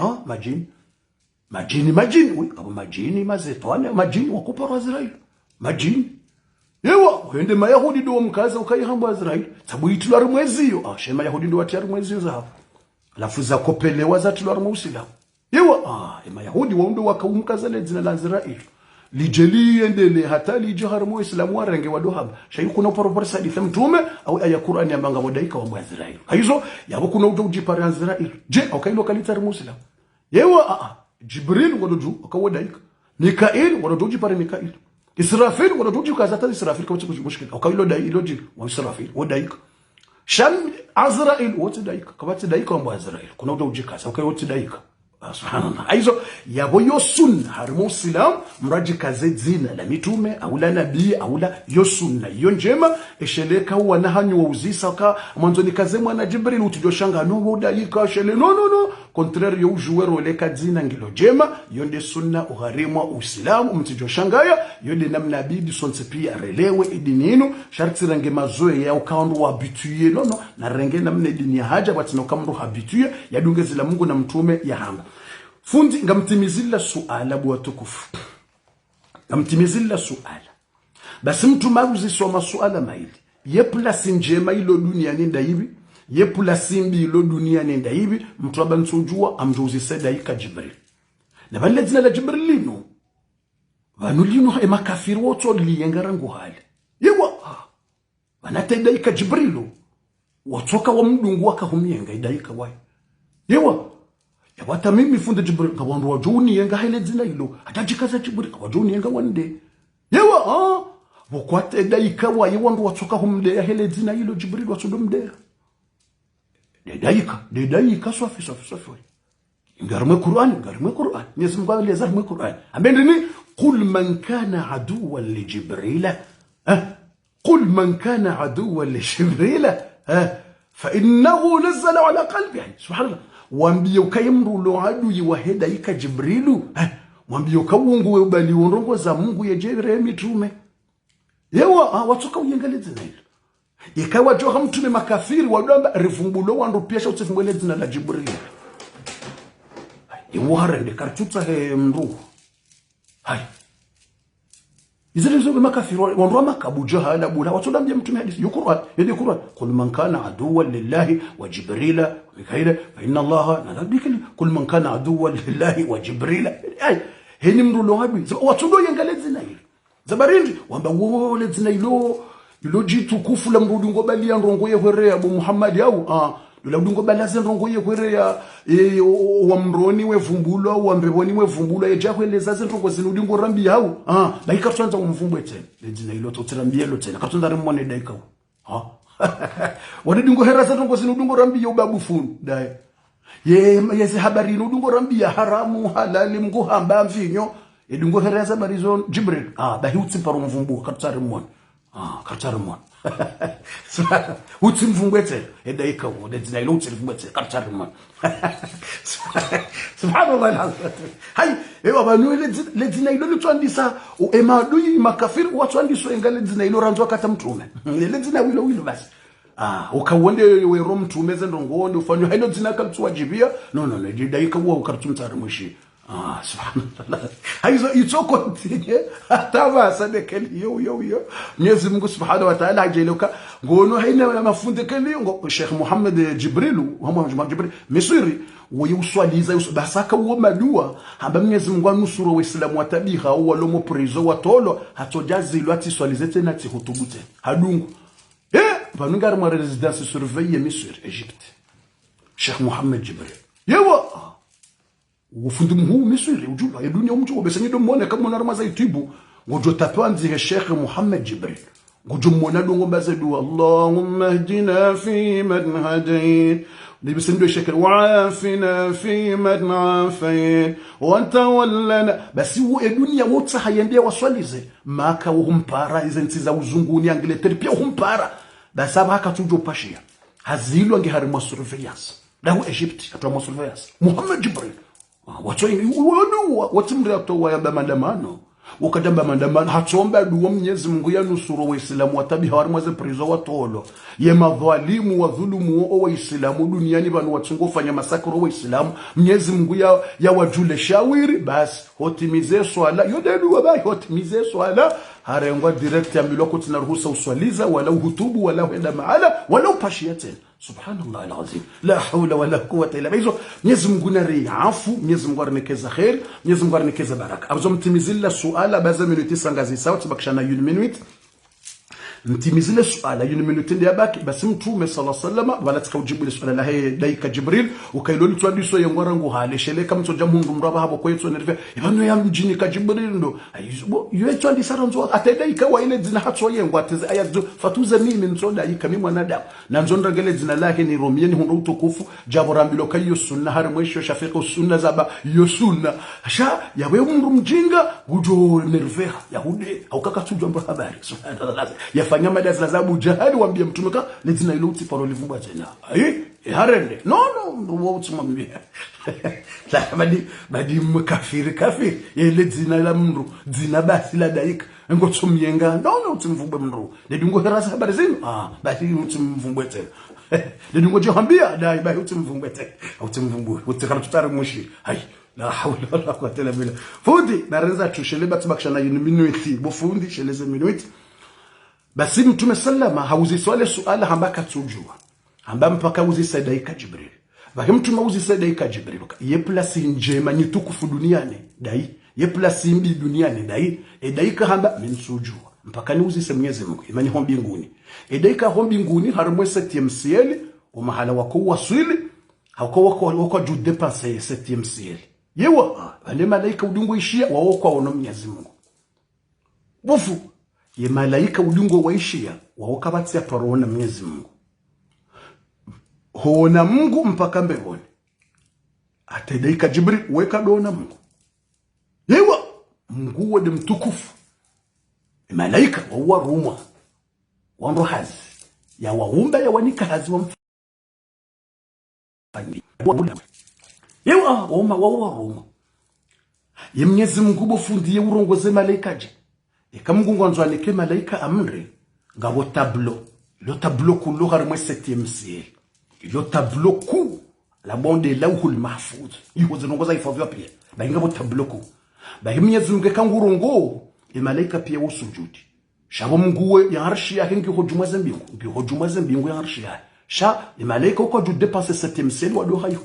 majini kama majini mazetwane majini wakupara Azrailo majini yewa wende mayahudi do mkaza ukayihamba Azrailo sabu itulari mweziyo shema yahudi do watiyari mweziyo zahabu alafu za kopelewa za tulari mwusilamu yewa mayahudi waundo wakaumkaza ledzina la Azrailo lijeli endele hata lijohar mu islamu warenge wadohaba shayi kuna uparopara sadifa mtume au aya Qur'ani ya mbanga wadaika wa Azrailo hizo yabo kuna ujipara Azrailo je okailo kalitari muslimu yewa Jibril wadoju akawadaika Mikail wadoju ujipara Mikail Israfil wadoju ujikaza hata Israfil kwa mushkil okailo dai iloji wa Israfil wadaika Sham Azrail wote daika kabati daika wa Azrailo kuna ujikaza okailo wote daika subhanallah aizo yabo yo sunna harimo islam mraji kaze dzina la mitume au la nabii au la yo sunna yo njema esheleka wana hanyu wa uzisa ka mwanzo ni kaze mwana Jibril utijoshanga no wodalika shele no contraire yo ujuwero leka dzina ngilo jema yonde sunna uharimo uislamu mtijoshangaya yonde namna bidi sonse pia relewe idinino sharti range mazoe ya ukaundu wa habituye na renge namna dini ya haja batino kamru habituye ya dungezi la Mungu na mtume ya hamba fundi ngamtimizilla suala bwa tukufu ngamtimizilla suala basi mtu maruzi soma suala maili ye plus njema ilo dunia nenda hivi ye plus mbi ilo dunia nenda hivi mtu abansujua amjuzi sedaika Jibril na bale dzina la Jibril lino vanulino e makafiri woto liyengarangu hali yewa vanataidaika Jibrilu watoka wa mdungu wakahumienga idaika wae yewa yabata mimi funde Jibril kawandu wajuni yenga hele dzina ilo atajikaza Jibril wajuni yenga wande yewa wokwate daika wa yewandu watoka humde hele dzina ilo Jibril watudumde daika swafi ngarme Qur'an Mwenyezi Mungu aliyeza mu Qur'an ambendini qul man kana aduwwan li Jibril qul man kana aduwwan li Jibril fa innahu nazzala ala qalbi subhanallah wambie ukayemru lo adui wa hedaika Jibrilu wambie ukawungu we bali urongo za Mungu ya jere mitume yewa watoka uyengaleze na hilo ikawa joha mtume makafiri wadamba rifumbulo wandu piasha utsifumbeleze na la Jibril yewa de kartuta he mru hai izile zobe makafiri wandu makabu jahala bula watodambia mtume hadithi Qur'an yedi Qur'an qul man kana aduwwan lillahi wa Jibrila mikaila fa inna allaha nadabikali kul man kana aduwwan lillahi wa Jibrila ay heni mru lo habi watudo yengaleze na hilo zabarindi wamba wole dzina ilo jitu kufula mrudu ngobali ya ndongo ye hwere ya Muhammad au lola udungo balaze ndongo ye hwere ya wa mroni we vumbulo wa mbeboni we vumbulo ye jakweleza zindongo zinudingo rambi au baika tsanza umvumbo ete dzina ilo totsirambie lo tsena katsonda rimone daika wadingo hera zindongo zinudingo rambi yo babu funu dai yezi habari nudingo rambi ya haramu halali mgo hamba mvinyo edingo hera za barizo Jibril bahi utsimparo mvumbo katsari mone kartarmon utsimvungwetse edaika wode dzina ilo utsimvungwetse kartarmon subhanallah alazim hay ewa banu le dzina ilo lutswandisa emadui makafiri watswandiso engale dzina ilo ranzwa kata mtume le dzina wilo basi ukawonde wero mtume zendongonde ufanyo hailo dzina kaltswajibia no edaika wo kartsumtsari mushi subhanallah haizo itoko tike ataba sadekeli yo Mwenyezi Mungu subhanahu wa ta'ala ajeloka ngono haina mafunde kali ngo Sheikh Muhammad Jibril Misri wayuswaliza basaka uo madua hamba Mwenyezi Mungu anusura waislamu watabiha au walomo prizo watolo hatojazi lwati swalize tena tihutubute hadungu vanungari mwa residence surveille Misri Egypte Sheikh Muhammad Jibril yewa ufundi mhuu misiri ujula ya dunia umju obesenyido mwone kama mwana za YouTube ngojo tapanzi Sheikh Muhammad Jibril ngojo mwona dongo bazedu Allahumma hdina fi man hadayt نبسندو شكل وعافنا في من عافيت وتولنا basi uwe dunia wote hayendea waswalize maka uhumpara izenzi za uzunguni Angleterre pia uhumpara basi haka tujo pashia hazilo angehari mwa surveillance dahu Egypt atwa mwa surveillance Muhammad Jibril watu watimri atowa ya bamandamano wakadamba mandamano hatomba duwa Mwenyezi Mungu ya nusuru Waislamu watabi hawari mwaze prizo watolo ye madhalimu wa dhulumu wa Waislamu duniani banu watungo fanya masakro Waislamu Mwenyezi Mungu ya wajule shawiri basi hotimize swala yodedu wabai hotimize swala harengwa direct ya miloko tinaruhusa uswaliza wala uhutubu wala huenda maala wala upashia tena subhanallah alazim la hawla wala quwwata illa billah Mwenyezi Mungu nari afu Mwenyezi Mungu arnikeza khair Mwenyezi Mungu arnikeza baraka abazo mtimizilla suala baza minuti sangazi sawa tubakishana 1 minute mtimizile suala 1 minute ndio baki basi mtume sallallahu alayhi wasallam wala tukaujibu suala la hay daika Jibril ukailoni twadiso yengwarangu haleshele kama toja mundu mraba habo kwetu nerve ibano ya mjini ka Jibril ndo yetu andi saranzo atadaika wa ile zina hatso yengwa ateze ayazo fatuza mimi nzoda ikami mwanadamu na nzonda gele zina lake ni romieni hundo utukufu jaborambilo kayo sunna har mwisho shafiqo sunna zaba yo sunna sha yawe mundu mjinga ujo nerve yahude au kaka tujo mbo habari subhanallah fanya madazi za Abu Jahali waambie mtume ka lezina ile uti paro livumba tena harende no wo utumwambie la badi kafiri ile zina la mndu zina basi la daika ngo tumyenga no utumvumbe mndu ndingo herasa habari zinu basi utumvumbe tena ndingo johambia dai basi utumvumbe tena utumvumbe utakana tutare mushi la hawla wala quwwata illa billah fundi narenza tushele batubakishana minuti bofundi sheleze minuti basi mtume sallama hauzi swale suala hambaka tujua hamba mpaka uzi sadaika Jibril baki mtume uzi sadaika Jibril ye plasi njema nyitukufu duniani dai ye plasi mbi duniani dai daika hamba mensujua mpaka ni uzi Mwenyezi Mungu imani ho mbinguni daika ho mbinguni harumwe 7e ciel umahala wako wasili hako wako jude penser 7e ciel yewa wale malaika udungu ishia wao kwa ono Mwenyezi Mungu bofu ye malaika udungo waishia waokabatsi atwarona Mwenyezi Mungu hoona Mungu mpaka mbevoni atadaika Jibril weka dona Mungu yewa Mungu wade mtukufu malaika wawarumwa wanrohazi ya waumba ya wanika hazi wa yewa wawarumwa ye Mwenyezi Mungu bofundiye urongoze malaika je Ikamungu anzwanike malaika amri ngabo tableau le tableau kullu harmwe 7e ciel le tableau ku la bonde lawhul mahfuz yuko zinongoza ifavyo pia ba ngabo tableau ku ba Mwenyezi Mungu kangurongo malaika pia usujudi shabo munguwe ya arshi yake ngihojuma zembingu ya arshi yake sha malaika uko jude passe 7e ciel wado hayo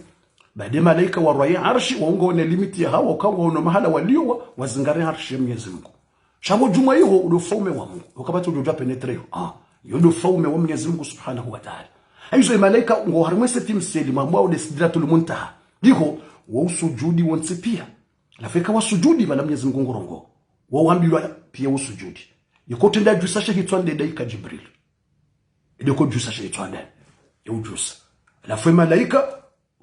baada malaika wa raya arshi waongone limiti ya hawa kwa ono mahala walio wazingare arshi ya Mwenyezi Mungu shabo juma hiyo ndo faume wa Mungu ukapata ujua penetre ndo faume wa Mwenyezi Mungu subhanahu wa ta'ala aizo malaika ngo harmwe 7e ciel mambo au sidratul muntaha diko wa usujudi wonse pia lafika wasujudi bala Mwenyezi Mungu ngorongo waambiwa pia usujudi yokote nda jusasha hitwande daika Jibril ndiko jusasha hitwande ujusa lafu malaika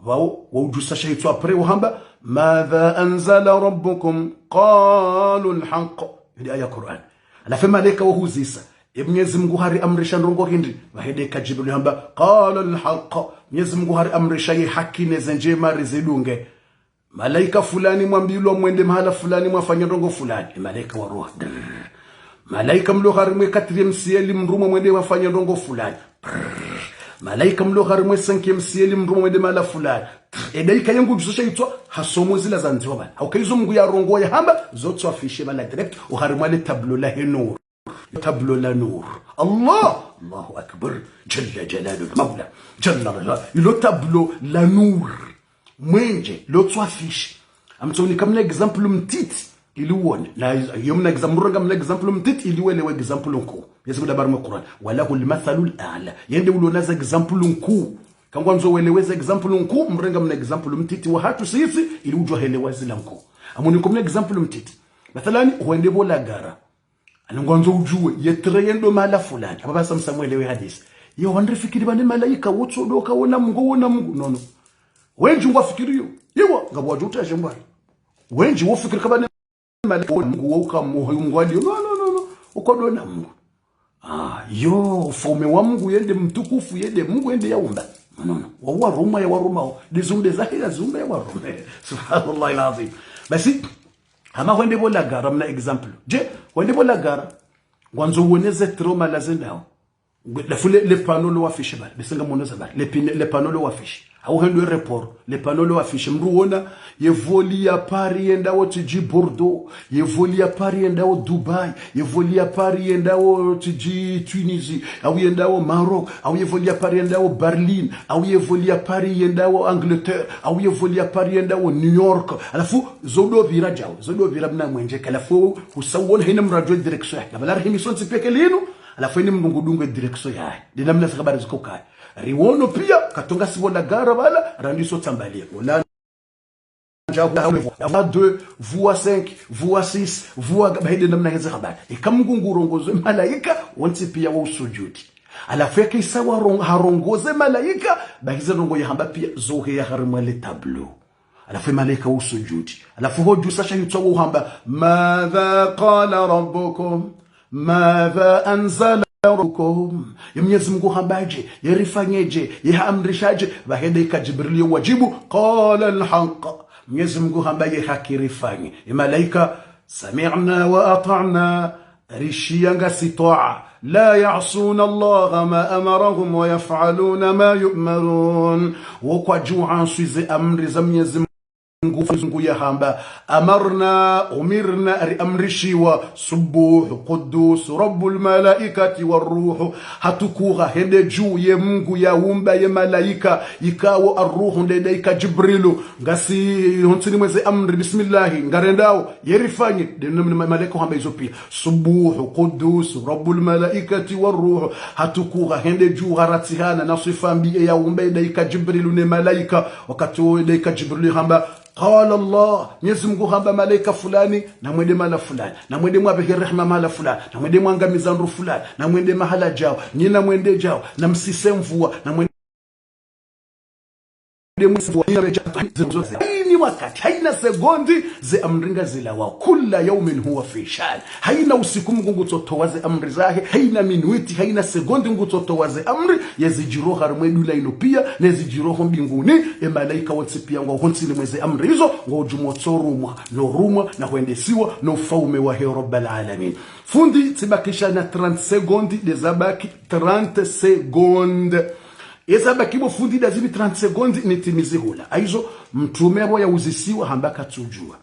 wao wujusasha hitwa pre wahamba madha anzala rabbukum qalu alhaq ili aya Qur'an lafu malaika wahuzisa Mwenyezi Mungu hari amrisha ndongo hindi wahedeka Jibril hamba qala alhaq Mwenyezi Mungu hari amrisha haki nezenjema rizidunge malaika fulani mwambilwa mwende mahala fulani mwafanya ndongo fulani malaika wa roho malaika mlo harimwe 4e ciel mrumo mwende mwafanya ndongo fulani malaika mlo harimwe 5e ciel mrumo mwende mahala fulani daika yangu jusosha itwa hasomo zila za nziwa bana ukaizo Mungu ya rongo ya hamba zote wafishe bala direct uharimwa le tableau la nur tableau la nur Allahu akbar jalla jalalul mawla jalla jalaluhu ilo tableau la nur mwenje lotso afishi amtsoni kamna example mtiti iliwone na yomna example ngamna example mtiti iliwelewe example nko yesu dabar mu Qur'an walahu almathalu al'a yende ulonaza example nko kangwa nzo weleweza example nku mrenga mna example mtiti wa hatu sisi ili ujua helewa zila nku amuni kumna example mtiti mathalani huende bola gara anangwa nzo ujue yetreyendo mala fulani ababa samsamwelewe hadisi yo wandrifikiri bane malaika wotso doka wona mungu nono wenji ngwa fikiriyo yewa ngabwa juta jembari wenji wo fikiri kabane malaika mungu woka muhungwali no ukodona mungu yo ufaume wa mungu yende mtukufu yende mungu yende yaumba no wa ruma ya waruma dizunde zahira zumba ya waruma subhanallah alazim basi ama wende bola gara mna example je wende bola gara ngwanzo woneze trauma lazendao la foule les panneaux lo affiché bal besenga monoza bal les panneaux lo affiché au hendo report les panneaux lo affiché mruona ye voli ya Paris enda wo tiji Bordeaux ye voli ya Paris enda wo Dubai ye voli ya Paris enda wo tiji Tunisie au enda wo Maroc au ye voli ya Paris enda wo Berlin au ye voli ya Paris enda wo Angleterre au ye voli ya Paris enda wo New York alafu zodo vira mna mwenje alafu usawona hina mradio direction ya bala rahimi sonsi peke lino alafu ni mndungudungu direction yae dinamna sakabari ziko kai riwono pia katonga sibola gara bala randiso tambalia wala voix 2 voix 5 voix 6 voix bahide namna hizo habari ikamngungu rongozo malaika wonti pia wa usujudi alafu yake isawa harongoze malaika bahize rongo ya hamba pia zohe ya harima le tableau alafu malaika usujudi alafu hoju sasha yitwa hamba madha qala rabbukum madha anzala rabbukum Mwenyezi Mungu hambaje yarifanyeje yaamrishaje bahede ka Jibril wajibu qala alhaq Mwenyezi Mungu hambaye hakirifanye malaika sami'na wa ata'na rishiyanga sitoa la ya'suna Allah ma amarahum wa yaf'aluna ma yu'marun wa kwa ju'an suize amri za Mwenyezi Mungu ya hamba umirna amrishiwa subuh qudus rabbul malaikati waruh hatukuga hende juu ye Mungu ya umba ye malaika ikawo arruhu ndedaika Jibrilu ngasi hontini mweze amri bismillah ngarendao yerifanye denamna malaika hamba izo pia subuh qudus rabbul malaikati waruh hatukuga hende juu haratihana na sifambi ya umba ndedaika Jibrilu ne malaika wakati ndedaika Jibrilu hamba قال الله Mwenyezi hamba malaika fulani na mwende mala fulani na mwende mwabehe rehema mala fulani na mwende mwangamiza nru fulani na mwende mahala jao nyina mwende jao na msise mvua na mwende ni wakati haina sekondi ze amringa zila wa kula yaumin huwa fi shan haina usiku Mungu totowaze amri zake haina minuti haina sekondi Mungu totowaze amri yazijiroha harumedula ino pia nezijiroho mbinguni malaika wote pia ngo hontini mweze amri hizo ngo jumotsorumwa no rumwa na kuendesiwa no faume wa rabbal alamin fundi tibakisha na 30 sekondi dezabaki 30 sekondi Ezaba kibo fundi da zibi 30 sekondi nitimizi hula. Aizo mtume abo ya uzisiwa hambaka tujua.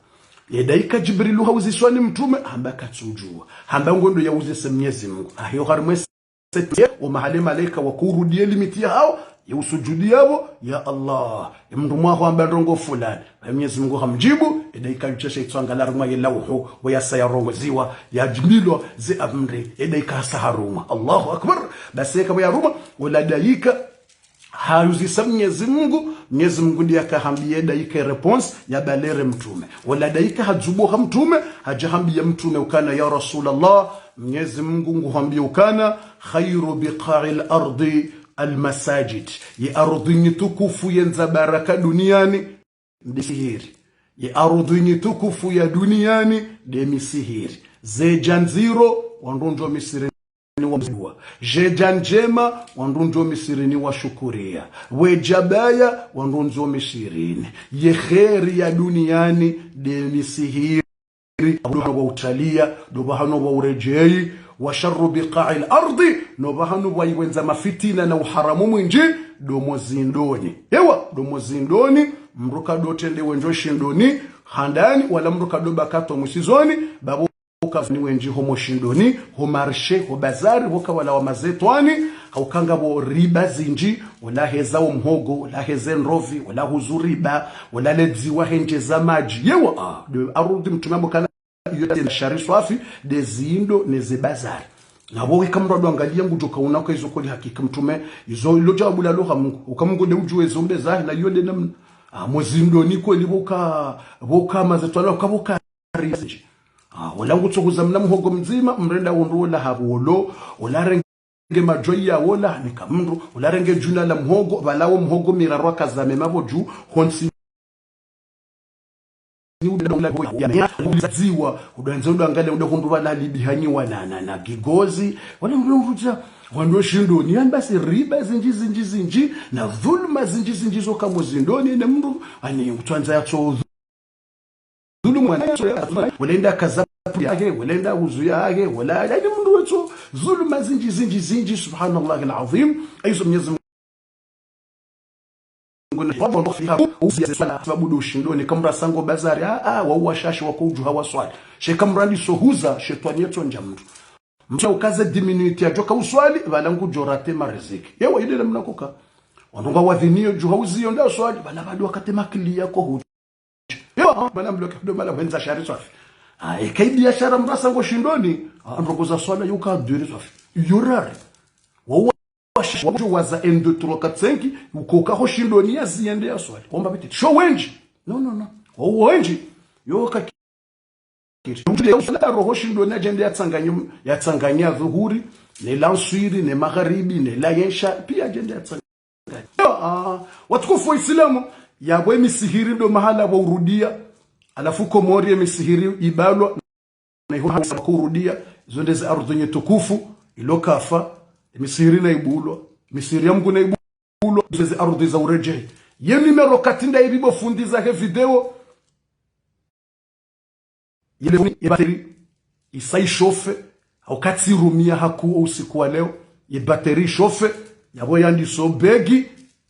Yedaika Jibrilu hauziswa ni mtume hambaka tujua. Hamba ngondo ya uzise Mwenyezi Mungu. Ahiyo harimwese o mahali malaika wakurudie limiti hao ya usujudi yabo ya Allah. Mndumu wako hamba rongo fulani. Mwenyezi Mungu hamjibu yedaika yuchesha itwanga laruma ya lauhu wa ya sayarongoziwa ya Jibrilu zi amri yedaika hasaharuma. Allahu akbar. Basi yaka ya ruma wala daika hayuzisa Mwenyezi Mungu ndiye akahambia daika response ya balere mtume wala daika hajubuha mtume hajahambia mtume ukana ya Rasulullah Mwenyezi Mungu nguhambia ukana khairu biqa'il ardi almasajid ya ardhi tukufu yenza baraka duniani ndisihiri ya ardhi tukufu ya duniani demisihiri zejanziro wandonjo misiri wa jejanjema wandunjo misirini wa shukuria wejabaya wandunjo misirini ye kheri ya duniani de misihiri wa utalia dobahano wa urejei wa sharru biqa'il ardi nobahano wa iwenza mafitina na uharamu mwinji domozindoni domozindoni mruka dotende wenjo shindoni handani wala mruka dobakato musizoni babu kafni wenji homo shindoni homarshe ho bazari hoka wala wa mazetwani haukanga bo riba zinji wala hezao mhogo wala hezen rovi wala huzuriba wala ledziwa henje za maji yewa de arudi mtumambo kana yote na shari swafi de zindo neze bazari nabo wikamro angalia ngujoka unaka izo koli hakika mtume izo lo jawabu la lugha Mungu ukamungu de ujue zombe zahi na yode namna mozindo ni kweli boka mazetwala ukaboka rizinji wala ngutsokuza mna muhogo mzima mrenda wondola habolo olarenge majoya wola nikamndu olarenge juna la muhogo balawo muhogo mirarwa kazame maboju honsi ziwa udanzondo angale ude kundu balali bihanyiwa na gigozi wala ngurutsa wando shindoni yani basi riba zinji na dhulma zinji zo kama zindoni ne mndu ani utwanza yatso dhulma walaenda kaza yake walaenda uzu yake wala yani mndu wetu dhulma zinji subhanallah alazim aizo Mwenyezi sababu ushindoni kamra sango bazari wauwashashi wako uju hawaswali shekamrandi sohuza shetani yetu nja mtu ukaze diminuti ajoka uswali balangu jorate mariziki yewa ile mnakoka wanonga wadhinio ju hauzi yonda swali bana bado wakatema kili yako hu yewa bana mloka kidogo mala wenza shari safi kaidi biashara mrasango shindoni androgoza swala yuka dure safi yorare waza n2 3 4 5 ukoka ho shindoni yaziende ya swali kwamba biti show wenji no wenji yoka roho shindoni agenda yatsanganya dhuhuri ne lanswiri ne magharibi ne layensha pia agenda yatsanganya watukufu wa Islamu yabwe misihiri ndo mahala wa urudia alafu komori misihiri ibalwa na hiyo kurudia zonde za ardhi tukufu ilokafa misiri na ibulwa misiri ya Mungu na ibulwa zeze ardhi za urejei yeni mero katinda ibibo fundi za video ile bateri isai shofe au katsirumia haku usiku wa leo ye bateri shofe yabo yandi so begi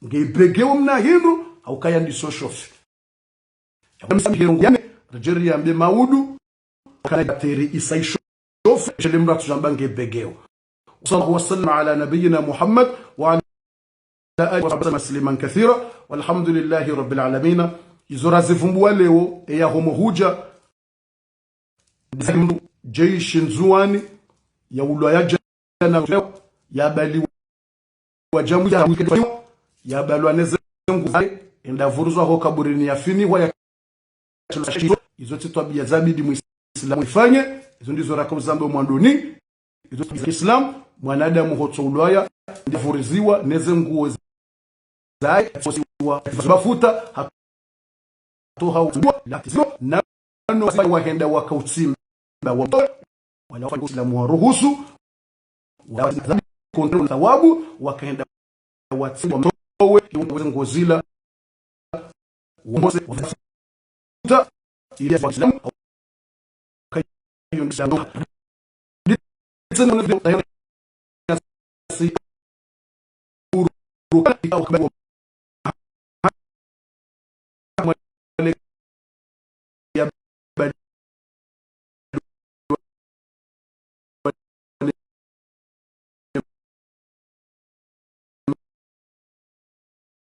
ngeibege umna hindu au kayandi so shofe yabo msamihiro yani rejeri ya mbe maudu kana bateri isai shofe jele mratu jamba ngeibegeo صلى الله وسلم على نبينا محمد وعلى آله وصحبه مسلما كثيرا والحمد لله رب العالمين يزور زفمبوا leo ya homohuja جيش نزواني ya ulaya jana ya bali wajamu ya balwa nezengu enda vuruzwa ho kaburini ya fini wa ya izo titwabia zabidi muislamu ifanye izo ndizo rakamzambe mwandoni izo Islam mwanadamu hotso ulaya ndivuriziwa neze nguo zai mafuta hatoha na nano wahenda wakautsimba wala Waislamu waruhusu kontrol thawabu wakaenda watsimba mtowe ngozila wose wafuta ili Waislamu kayo ndano si